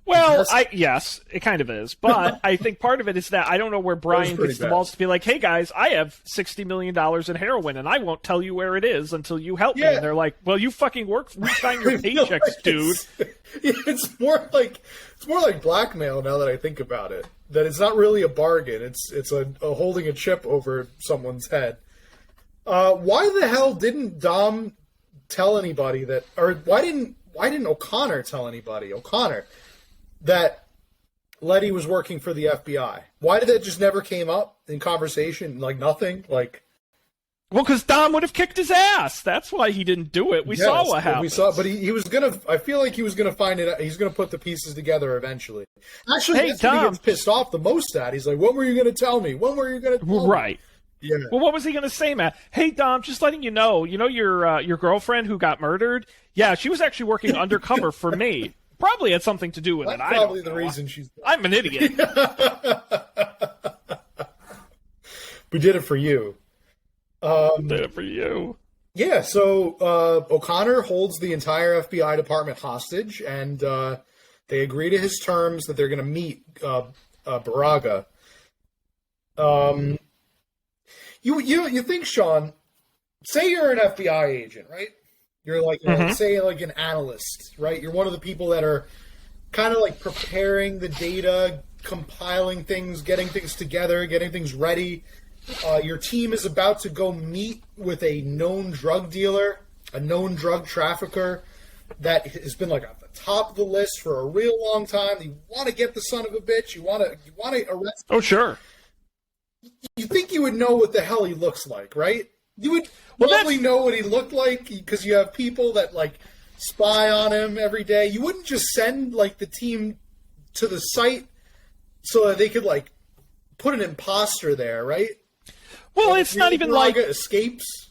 Well, yes, it kind of is. But I think part of it is that I don't know where Brian gets the balls to be like, hey, guys, I have $60 million in heroin, and I won't tell you where it is until you help me. And they're like, well, you fucking work, sign your paychecks, dude. It's more like blackmail now that I think about it. that it's not really a bargain. It's a holding a chip over someone's head. Why the hell didn't Dom tell anybody that, or why didn't O'Connor tell anybody? O'Connor, that Letty was working for the FBI. Why did that just never came up in conversation? Like nothing? Like, well, because Dom would have kicked his ass. That's why he didn't do it. We saw what happened. We saw, but he was gonna. I feel like he was gonna find it. He's gonna put the pieces together eventually. Actually, that's what he gets pissed off the most at. He's like, "When were you gonna tell me? When were you gonna tell me?" Right. Yeah. Well, what was he gonna say, Matt? Hey, Dom, just letting you know your girlfriend who got murdered. Yeah, she was actually working undercover for me. Probably had something to do with That's it. probably the reason she's. I'm an idiot. We did it for you. Did it for you. Yeah, so O'Connor holds the entire FBI department hostage, and they agree to his terms that they're going to meet Braga. You think, Sean? Say you're an FBI agent, right? You're like, say, like an analyst, right? You're one of the people that are kind of like preparing the data, compiling things, getting things together, getting things ready. Your team is about to go meet with a known drug dealer, a known drug trafficker that has been like at the top of the list for a real long time. You want to get the son of a bitch. You want to arrest him. Oh, sure. You think you would know what the hell he looks like, right? You would probably know what he looked like because you have people that like spy on him every day. You wouldn't just send like the team to the site so that they could like put an imposter there, right? Well, it's not even like escapes.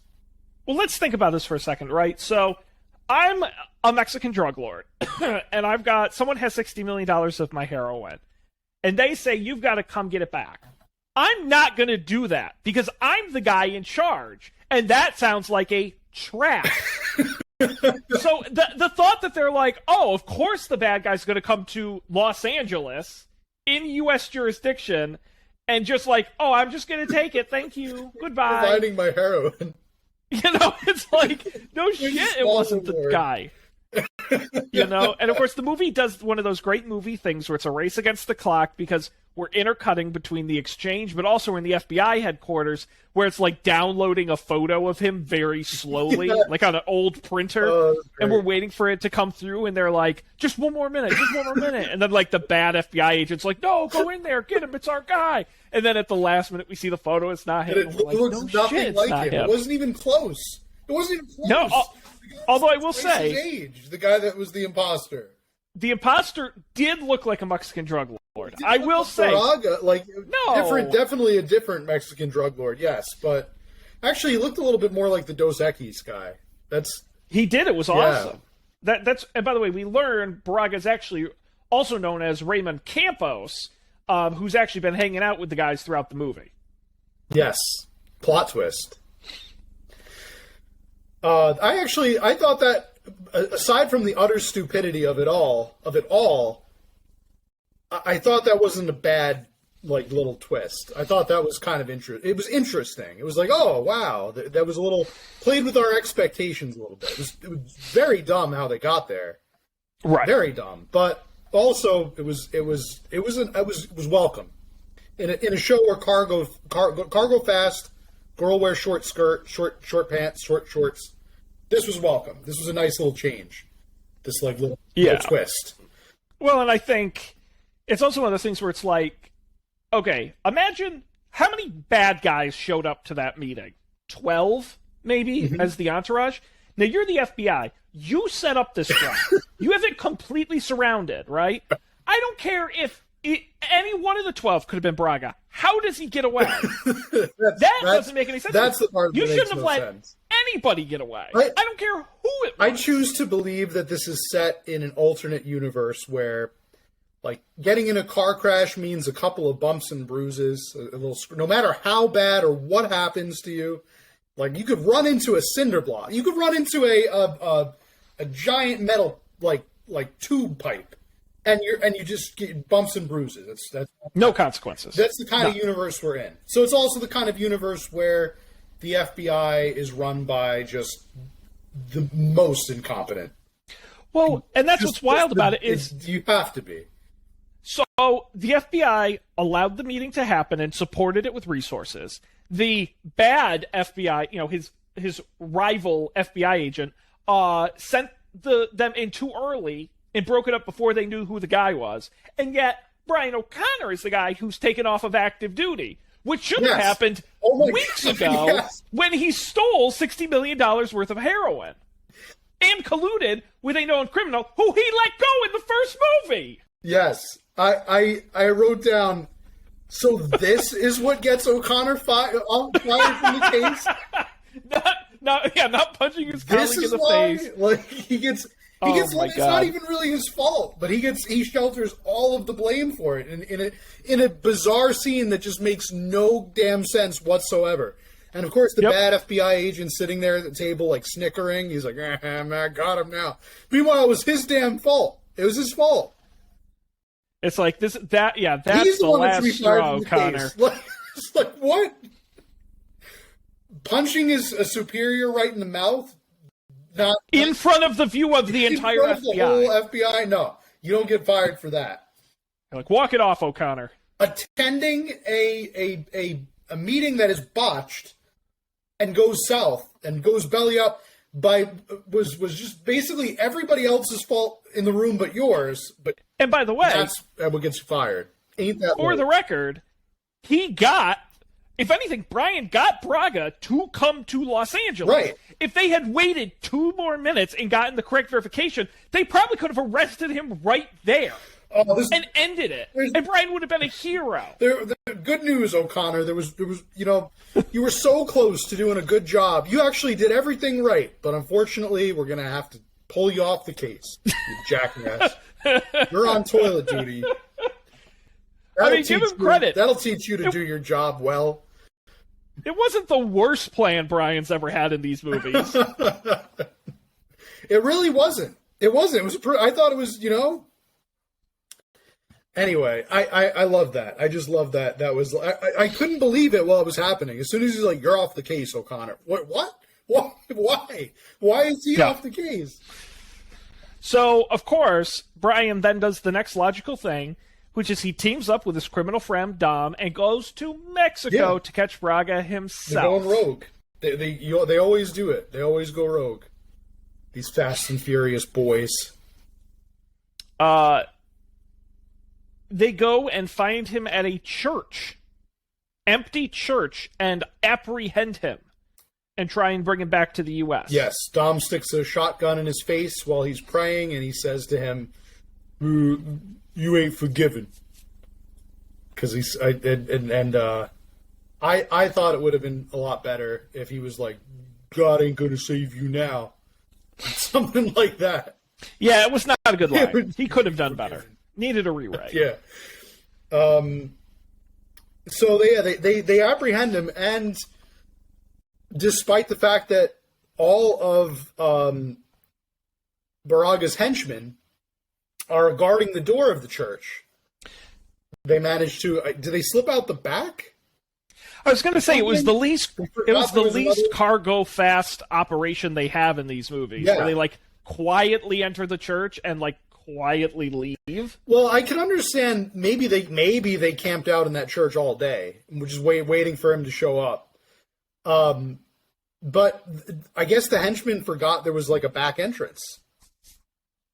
Well, let's think about this for a second, right? So, I'm a Mexican drug lord, and I've got someone has $60 million of my heroin, and they say you've got to come get it back. I'm not going to do that because I'm the guy in charge, and that sounds like a trap. So the thought that they're like, oh, of course the bad guy's going to come to Los Angeles in U.S. jurisdiction. And just like, oh, I'm just going to take it. Thank you. Goodbye. Providing my heroin. It's like, no shit, it wasn't the guy. And of course the movie does one of those great movie things where it's a race against the clock because we're intercutting between the exchange, but also in the FBI headquarters where it's like downloading a photo of him very slowly, like on an old printer, and we're waiting for it to come through, and they're like, just one more minute, and then like the bad FBI agent's like, no, go in there, get him, it's our guy, and then at the last minute we see the photo, it's not him. It looks nothing like him. It wasn't even close. No, although I will say, age, the guy that was the imposter. The imposter did look like a Mexican drug lord. I will say, definitely a different Mexican drug lord. Yes, but actually, he looked a little bit more like the Dos Equis guy. He did. It was awesome. That's and by the way, we learned Braga's actually also known as Raymond Campos, who's actually been hanging out with the guys throughout the movie. Yes, plot twist. I thought that aside from the utter stupidity of it all, I thought that wasn't a bad like little twist. I thought that was kind of It was interesting. It was like, oh wow, that was a little played with our expectations a little bit. It was very dumb how they got there, right? Very dumb, but also it was welcome in a show where cargo fast, girl wears short skirt, short pants, short shorts. This was welcome. This was a nice little change. This like little twist. Well, and I think it's also one of those things where it's like, okay, imagine how many bad guys showed up to that meeting. 12, maybe, as the entourage. Now, you're the FBI. You set up this trap. You have it completely surrounded, right? I don't care if any one of the 12 could have been Braga. How does he get away? that doesn't make any sense. That's the part that you shouldn't have let sense. Anybody get away. I don't care who it was. I choose to believe that this is set in an alternate universe where, like, getting in a car crash means a couple of bumps and bruises. No matter how bad or what happens to you, like you could run into a cinder block. You could run into a giant metal like tube pipe. And you just get bumps and bruises. That's no consequences. That's the kind of universe we're in. So it's also the kind of universe where the FBI is run by just the most incompetent. Well, and that's what's wild about it is you have to be. So the FBI allowed the meeting to happen and supported it with resources. The bad FBI, his rival FBI agent, sent them in too early and broke it up before they knew who the guy was. And yet, Brian O'Connor is the guy who's taken off of active duty, which should have happened weeks ago when he stole $60 million worth of heroin and colluded with a known criminal who he let go in the first movie. Yes. I wrote down, so this is what gets O'Connor fired from the case? Not punching his colleague in the face. Like, he gets it's not even really his fault, but he shelters all of the blame for it in a bizarre scene that just makes no damn sense whatsoever. And of course, the bad FBI agent sitting there at the table, like snickering. He's like, I got him now. Meanwhile, it was his damn fault. It was his fault. It's like that's He's the last straw, O'Connor. It's like, what? Punching a superior right in the mouth? Not in front of the view of the entire FBI. The whole FBI? No, you don't get fired for that. You're like, walk it off, O'Connor. Attending a meeting that is botched and goes south and goes belly up was just basically everybody else's fault in the room but yours. And by the way, that's what gets you fired. Ain't that for the record? If anything, Brian got Braga to come to Los Angeles. Right. If they had waited 2 more minutes and gotten the correct verification, they probably could have arrested him right there and ended it. And Brian would have been a hero. Good news, O'Connor. There was you were so close to doing a good job. You actually did everything right, but unfortunately, we're gonna have to pull you off the case. You jackass. You're on toilet duty. Give him credit. That'll teach you to do your job well. It wasn't the worst plan Brian's ever had in these movies. It really wasn't. It wasn't. I thought it was, Anyway, I love that. I just love that. That was I couldn't believe it while it was happening. As soon as he's like, "You're off the case, O'Connor." What? Why? Why is he off the case? So, of course, Brian then does the next logical thing, which is he teams up with his criminal friend Dom and goes to Mexico to catch Braga himself. They're going rogue. They always do it. They always go rogue. These Fast and Furious boys. They go and find him at a church, empty church, and apprehend him and try and bring him back to the U.S. Yes, Dom sticks a shotgun in his face while he's praying, and he says to him, "You ain't forgiven." Because I thought it would have been a lot better if he was like, "God ain't gonna save you now," something like that. Yeah, it was not a good line. He could have done better. Needed a rewrite. Yeah. So they apprehend him, and despite the fact that all of Baraga's henchmen are guarding the door of the church, they manage to. Do they slip out the back? I was going to say it was the least. It was the least cargo fast operation they have in these movies, where they quietly enter the church and quietly leave. Well, I can understand maybe they camped out in that church all day, which is waiting for him to show up. But I guess the henchmen forgot there was a back entrance.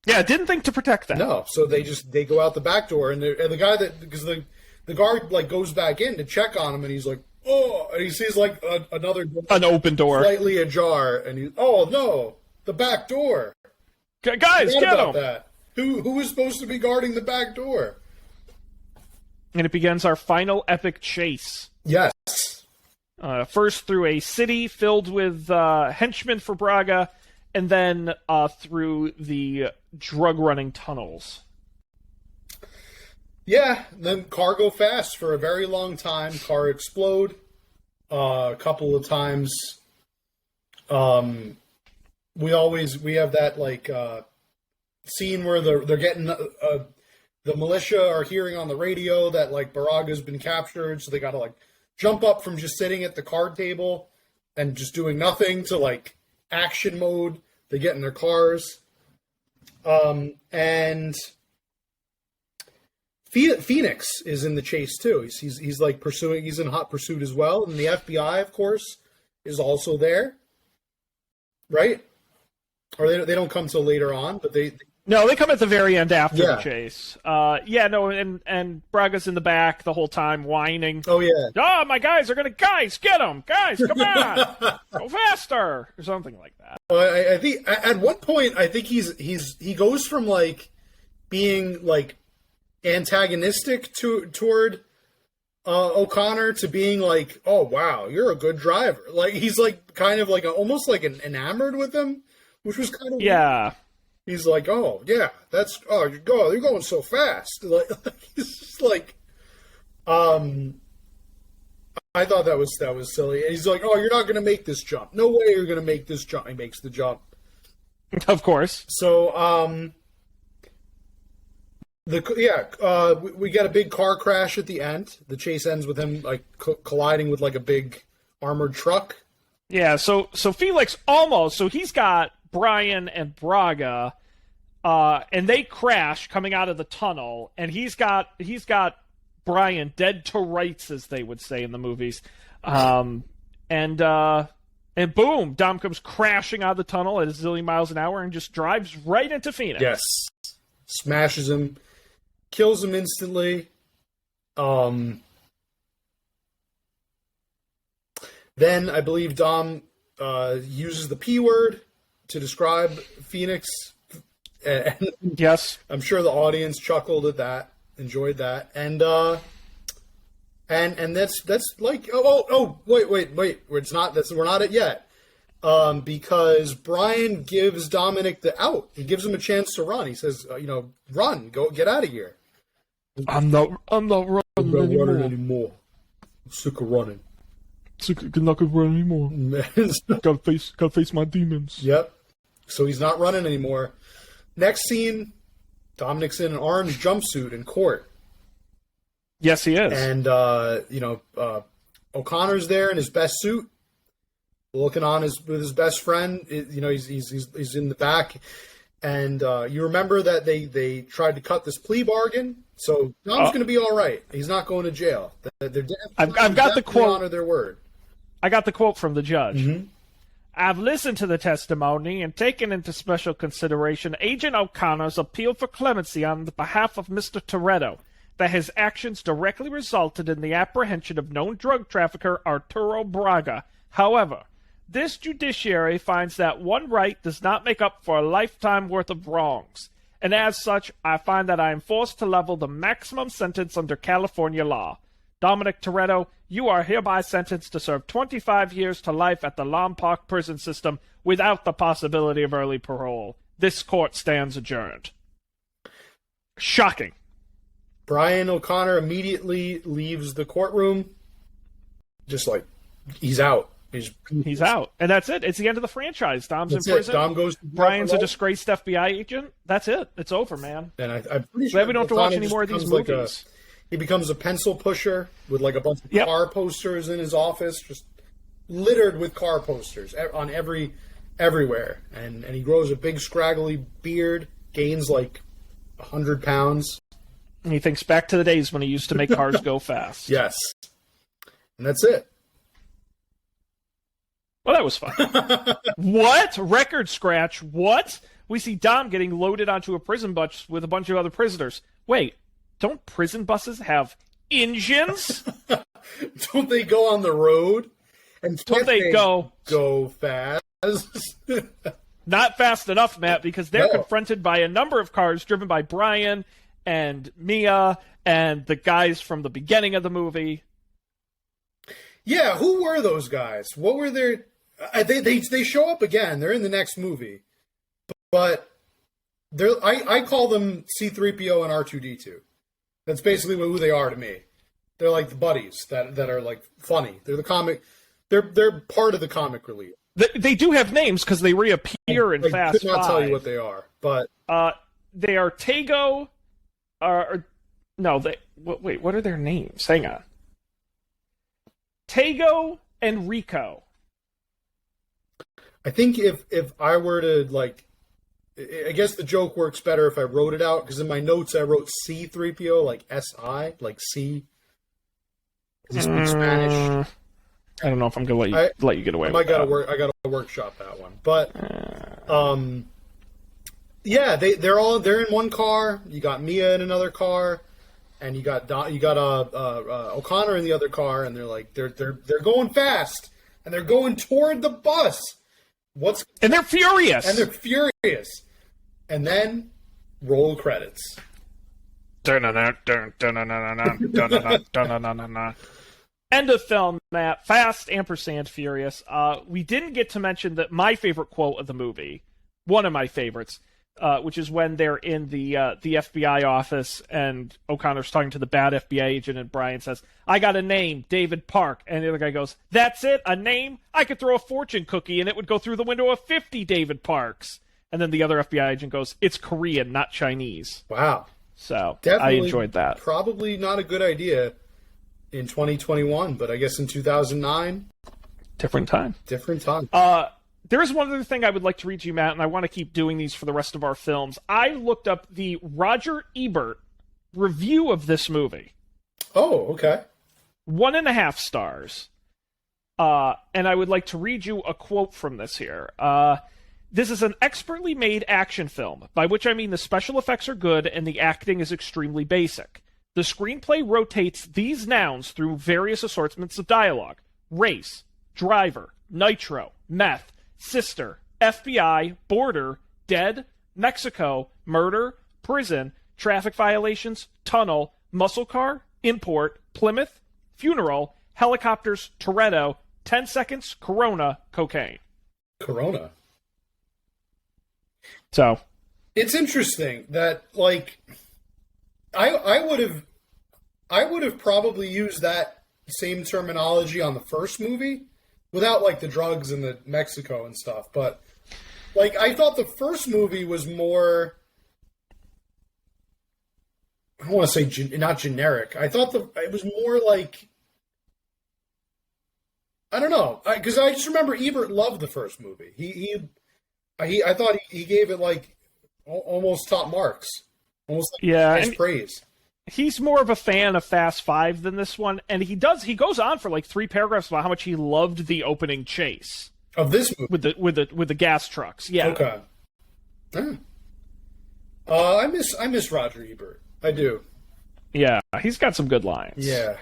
Yeah, didn't think to protect that. No, so they go out the back door, and the guy because the guard goes back in to check on him, and he's like, oh, and he sees another door, an open door, slightly ajar, and he's, oh no, the back door. Guys, get him! That. Who is supposed to be guarding the back door? And it begins our final epic chase. Yes. First through a city filled with henchmen for Braga, and then through the drug-running tunnels. Yeah, then car go fast for a very long time. Car explode a couple of times. We have that scene where they're getting the militia are hearing on the radio that Baraga's been captured, so they got to jump up from just sitting at the card table and just doing nothing to action mode. They get in their cars, and Phoenix is in the chase too. He's like pursuing. He's in hot pursuit as well, and the FBI, of course, is also there, right? Or they don't come till later on, but they No, they come at the very end after Yeah. the chase. And Braga's in the back the whole time whining. Oh yeah, Oh, my guys are guys, get them! Guys, come on! Go faster! Or something like that. I think at one point I think he goes from like being like antagonistic toward O'Connor to being like, oh wow, you're a good driver. Like he's like kind of like almost like enamored with him, which was kind of Yeah. He's like, oh yeah, you're going so fast. Like he's just like, I thought that was silly. And he's like, oh, you're not going to make this jump. No way you're going to make this jump. He makes the jump. Of course. So we get a big car crash at the end. The chase ends with him like colliding with like a big armored truck. Yeah, so Felix he's got Brian and Braga, and they crash coming out of the tunnel, and he's got Brian dead to rights, as they would say in the movies, and boom, Dom comes crashing out of the tunnel at a zillion miles an hour and just drives right into Phoenix. Yes, smashes him, kills him instantly. Then I believe Dom uses the P word to describe Phoenix. And Yes. I'm sure the audience chuckled at that, enjoyed that, and that's like wait, we're not at yet, because Brian gives Dominic the out. He gives him a chance to run. He says, run, go get out of here. I'm not running anymore. I'm sick of running. I'm not gonna run anymore. Gotta face my demons. Yep. So he's not running anymore. Next scene, Dominic's in an orange jumpsuit in court. Yes, he is. And, O'Connor's there in his best suit, looking on with his best friend. He's in the back. And you remember that they tried to cut this plea bargain. So Dom's going to be all right. He's not going to jail. I've got the quote. Honor their word. I got the quote from the judge. Mm-hmm. I've listened to the testimony and taken into special consideration Agent O'Connor's appeal for clemency on the behalf of Mr. Toretto, that his actions directly resulted in the apprehension of known drug trafficker Arturo Braga. However, this judiciary finds that one right does not make up for a lifetime worth of wrongs, and as such, I find that I am forced to level the maximum sentence under California law. Dominic Toretto, you are hereby sentenced to serve 25 years to life at the Lompoc prison system without the possibility of early parole. This court stands adjourned. Shocking. Brian O'Connor immediately leaves the courtroom. Just like, he's out. He's out. And that's it. It's the end of the franchise. Dom's in prison. Dom goes to Brian's a disgraced FBI agent. That's it. It's over, man. And I'm pretty sure we don't have to watch any more of these movies. He becomes a pencil pusher with like a bunch of car posters in his office, just littered with car posters on everywhere. And he grows a big scraggly beard, gains like 100 pounds. And he thinks back to the days when he used to make cars go fast. Yes. And that's it. Well, that was fun. What? Record scratch? What? We see Dom getting loaded onto a prison bus with a bunch of other prisoners. Wait, don't prison buses have engines? Don't they go on the road? And don't they go fast? Not fast enough, Matt, because they're confronted by a number of cars driven by Brian and Mia and the guys from the beginning of the movie. Yeah, who were those guys? What were their... They show up again. They're in the next movie. But I call them C-3PO and R2-D2. That's basically who they are to me. They're like the buddies that are like funny. They're the comic... They're part of the comic relief. They do have names because they reappear in Fast 5. I could not tell you what they are, but... they are Tego... Wait, what are their names? Hang on. Tego and Rico. I think if I were to like I guess the joke works better if I wrote it out, because in my notes I wrote C-3PO, like S-I, like C. Does he speak Spanish? I don't know if I'm going to let you get away with that. I got to workshop that one. But, yeah, they're in one car. You got Mia in another car, and you got O'Connor in the other car, and they're going fast, and they're going toward the bus. And they're furious. And then roll credits. End of film, Matt. Fast, ampersand, furious. We didn't get to mention that my favorite quote of the movie, one of my favorites, which is when they're in the FBI office and O'Connor's talking to the bad FBI agent, and Brian says, "I got a name, David Park." And the other guy goes, "That's it? A name? I could throw a fortune cookie and it would go through the window of 50 David Parks." And then the other FBI agent goes, "It's Korean, not Chinese." Wow. So Definitely I enjoyed that. Probably not a good idea in 2021, but I guess in 2009, Different time. There is one other thing I would like to read to you, Matt, and I want to keep doing these for the rest of our films. I looked up the Roger Ebert review of this movie. Oh, okay. 1.5 stars. And I would like to read you a quote from this here. This is an expertly made action film, by which I mean the special effects are good and the acting is extremely basic. The screenplay rotates these nouns through various assortments of dialogue: race, driver, nitro, meth, sister, FBI, border, dead, Mexico, murder, prison, traffic violations, tunnel, muscle car, import, Plymouth, funeral, helicopters, Toretto, 10 seconds, Corona, cocaine. Corona. So. It's interesting that, like, I would have probably used that same terminology on the first movie without, like, the drugs and the Mexico and stuff. But, like, I thought the first movie was more, I don't want to say not generic. I thought it was more like, I don't know, because I just remember Ebert loved the first movie. I thought he gave it, like, almost top marks, almost like nice praise. He's more of a fan of Fast Five than this one, and he goes on for like 3 paragraphs about how much he loved the opening chase of this movie with the gas trucks. Yeah. Okay. I miss Roger Ebert. I do. Yeah, he's got some good lines. Yeah.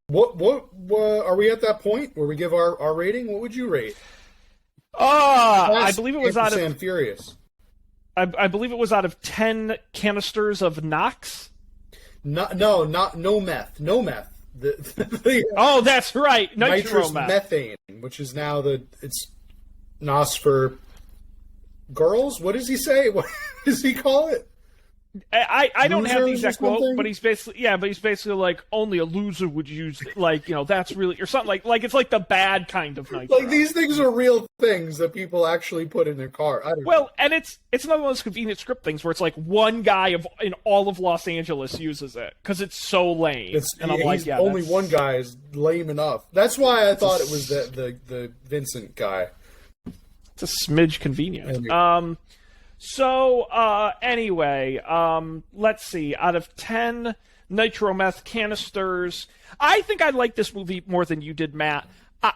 What are we at that point where we give our rating? What would you rate? I believe it was out of Furious. I believe it was out of 10 canisters of Knox. No meth. Oh, that's right. Nitrous methane, which is now it's NOS for girls. What does he say? What does he call it? I don't have the exact quote, but he's basically like, only a loser would use, like, that's really, or something like it's like the bad kind of nitro. Like, these things are real things that people actually put in their car. I don't know. Well, and it's another one of those convenient script things where it's like one guy in all of Los Angeles uses it because it's so lame. Only one guy is lame enough. That's why I thought it was the Vincent guy. It's a smidge convenient. Anyway, let's see. Out of 10 nitrometh canisters, I think I like this movie more than you did, Matt.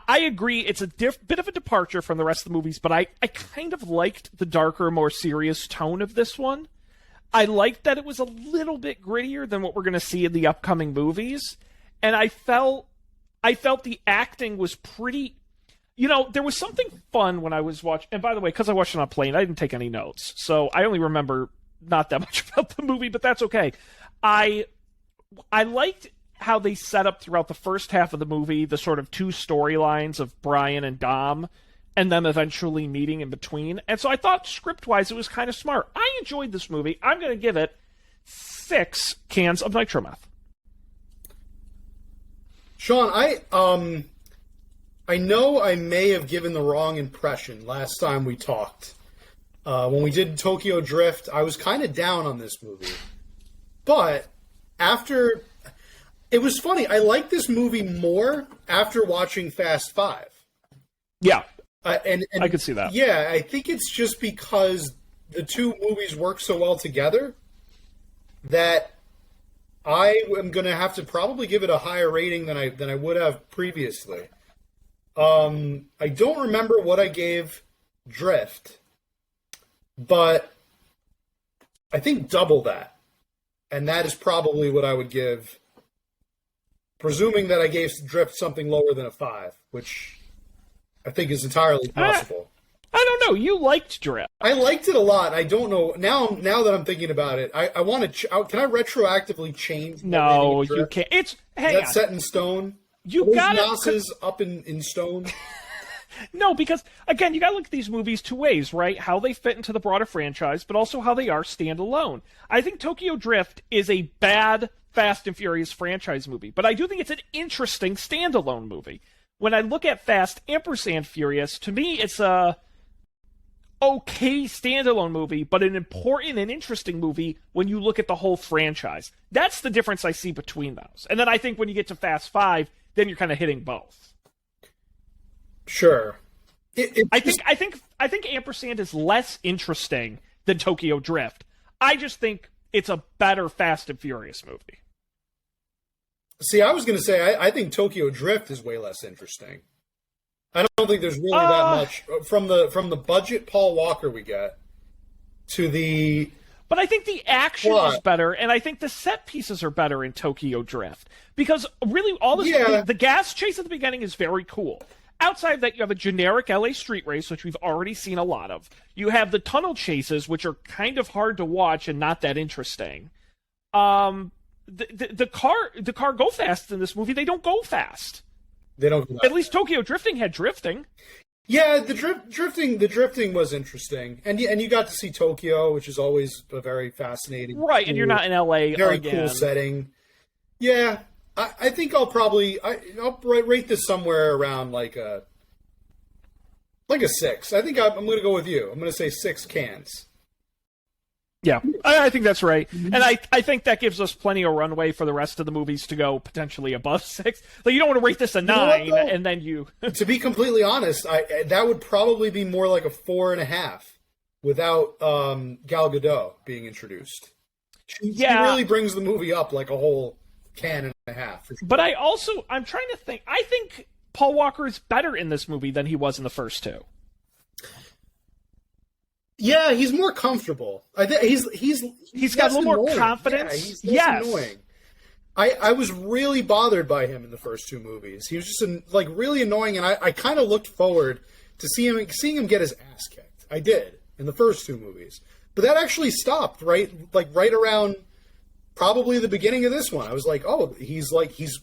I agree it's a bit of a departure from the rest of the movies, but I kind of liked the darker, more serious tone of this one. I liked that it was a little bit grittier than what we're going to see in the upcoming movies, and I felt the acting was pretty... there was something fun when I was watching, and by the way, because I watched it on a plane, I didn't take any notes, so I only remember not that much about the movie, but that's okay. I liked how they set up throughout the first half of the movie the sort of 2 storylines of Brian and Dom, and then eventually meeting in between, and so I thought script-wise it was kind of smart. I enjoyed this movie. I'm going to give it 6 cans of nitrometh. Sean, I know I may have given the wrong impression last time we talked. When we did Tokyo Drift, I was kind of down on this movie. But after... It was funny. I liked this movie more after watching Fast Five. Yeah, And I could see that. Yeah, I think it's just because the two movies work so well together that I am going to have to probably give it a higher rating than I would have previously. I don't remember what I gave Drift, but I think double that. And that is probably what I would give, presuming that I gave Drift something lower than a 5, which I think is entirely possible. I don't know. You liked Drift. I liked it a lot. I don't know. Now that I'm thinking about it, I want to... Can I retroactively change? No, you can't. That's set in stone? You got Nosses up in stone? No, because, again, you got to look at these movies two ways, right? How they fit into the broader franchise, but also how they are standalone. I think Tokyo Drift is a bad Fast and Furious franchise movie, but I do think it's an interesting standalone movie. When I look at Fast Ampersand Furious, to me, it's a okay standalone movie, but an important and interesting movie when you look at the whole franchise. That's the difference I see between those. And then I think when you get to Fast 5, then you're kind of hitting both. Sure. I think Ampersand is less interesting than Tokyo Drift. I just think it's a better Fast and Furious movie. See, I was going to say I think Tokyo Drift is way less interesting. I don't think there's really that much from the budget Paul Walker we get to the. But I think the action is better, and I think the set pieces are better in Tokyo Drift because really all this the gas chase at the beginning is very cool. Outside of that, you have a generic LA street race, which we've already seen a lot of. You have the tunnel chases, which are kind of hard to watch and not that interesting. The car go fast in this movie. They don't go fast. They don't. At least Tokyo Drifting had drifting. Yeah, the drifting was interesting, and you got to see Tokyo, which is always a very fascinating. Right, and you're not in LA. Very again. Cool setting. Yeah, I think I'll rate this somewhere around like a 6. I think I'm going to go with you. I'm going to say 6 cans. Yeah, I think that's right. Mm-hmm. And I think that gives us plenty of runway for the rest of the movies to go potentially above 6. Like, you don't want to rate this a 9, and then you... To be completely honest, that would probably be more like a 4.5 without Gal Gadot being introduced. She really brings the movie up like a whole can and a half. For sure. But I'm trying to think. I think Paul Walker is better in this movie than he was in the first two. Yeah, he's more comfortable. I think he's got a little more confidence. Yeah, he's less annoying. I was really bothered by him in the first two movies. He was just really annoying, and I kind of looked forward to seeing him get his ass kicked. I did in the first two movies, but that actually stopped right around probably the beginning of this one. I was like, oh, he's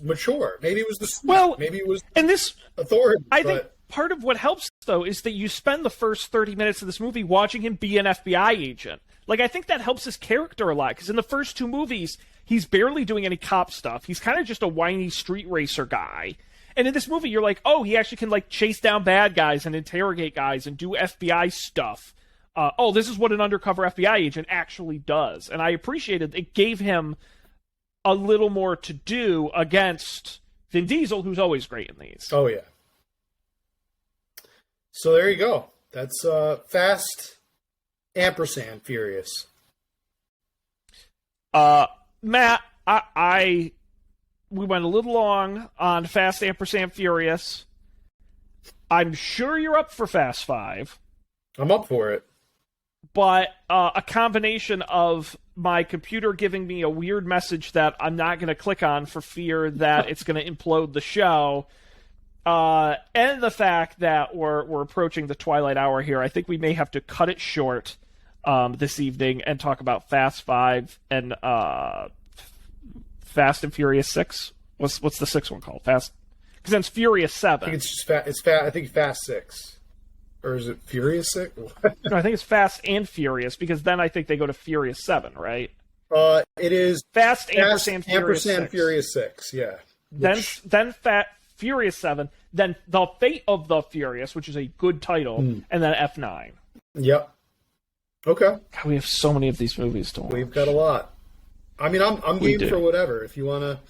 mature. Maybe it was maybe it was authority. I think part of what helps, though, is that you spend the first 30 minutes of this movie watching him be an FBI agent. Like, I think that helps his character a lot, because in the first two movies, he's barely doing any cop stuff. He's kind of just a whiny street racer guy. And in this movie, you're like, oh, he actually can, chase down bad guys and interrogate guys and do FBI stuff. This is what an undercover FBI agent actually does. And I appreciated it gave him a little more to do against Vin Diesel, who's always great in these. Oh, yeah. So there you go. That's Fast Ampersand Furious. Matt, we went a little long on Fast Ampersand Furious. I'm sure you're up for Fast 5. I'm up for it. But a combination of my computer giving me a weird message that I'm not going to click on for fear that it's going to implode the show, and the fact that we're approaching the twilight hour here, I think we may have to cut it short this evening and talk about Fast 5 and Fast and Furious 6. What's the 6th one called? Fast, because then it's Furious 7. I think it's just I think Fast 6. Or is it Furious 6? No, I think it's Fast and Furious, because then I think they go to Furious 7, right? It is Fast Ampersand Furious 6, yeah. Then Furious 7, then The Fate of the Furious, which is a good title, and then F9. Yep. Okay. God, we have so many of these movies to watch. We've got a lot. I mean, I'm game for whatever. If you wanna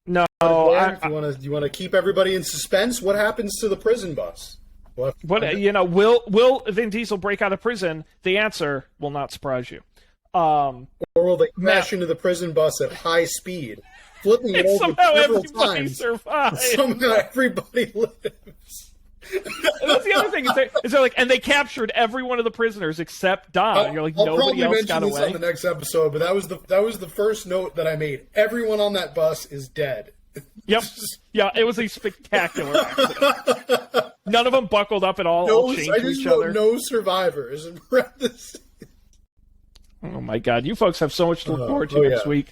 No, Do you want to keep everybody in suspense? What happens to the prison bus? Will Vin Diesel break out of prison? The answer will not surprise you. Or will they crash into the prison bus at high speed, flipping it over several times? Survives. Somehow everybody lives. That's the other thing. Is they're like, and they captured every one of the prisoners except Don. You're like, nobody else got away. I'll probably mention this on the next episode, but that was the first note that I made. Everyone on that bus is dead. Yep. Yeah, it was a spectacular accident. None of them buckled up at all. All changed to each other. No survivors. Oh my God, you folks have so much to look forward to next week.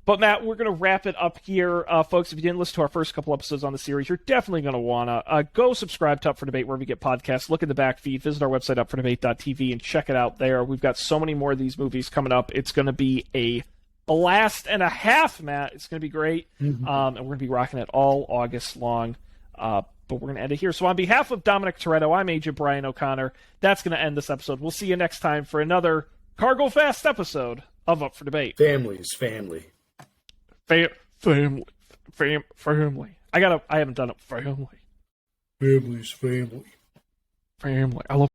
But Matt, we're going to wrap it up here. Folks, if you didn't listen to our first couple episodes on the series, you're definitely going to want to go subscribe to Up for Debate wherever you get podcasts. Look in the back feed, visit our website, upfordebate.tv, and check it out there. We've got so many more of these movies coming up. It's going to be a blast and a half, Matt. It's going to be great. And we're going to be rocking it all August long. But we're going to end it here. So on behalf of Dominic Toretto, I'm Agent Brian O'Connor. That's going to end this episode. We'll see you next time for another Cargo Fast episode of Up for Debate. Family's family. Family. I haven't done it. Family. Family's family. Family. I love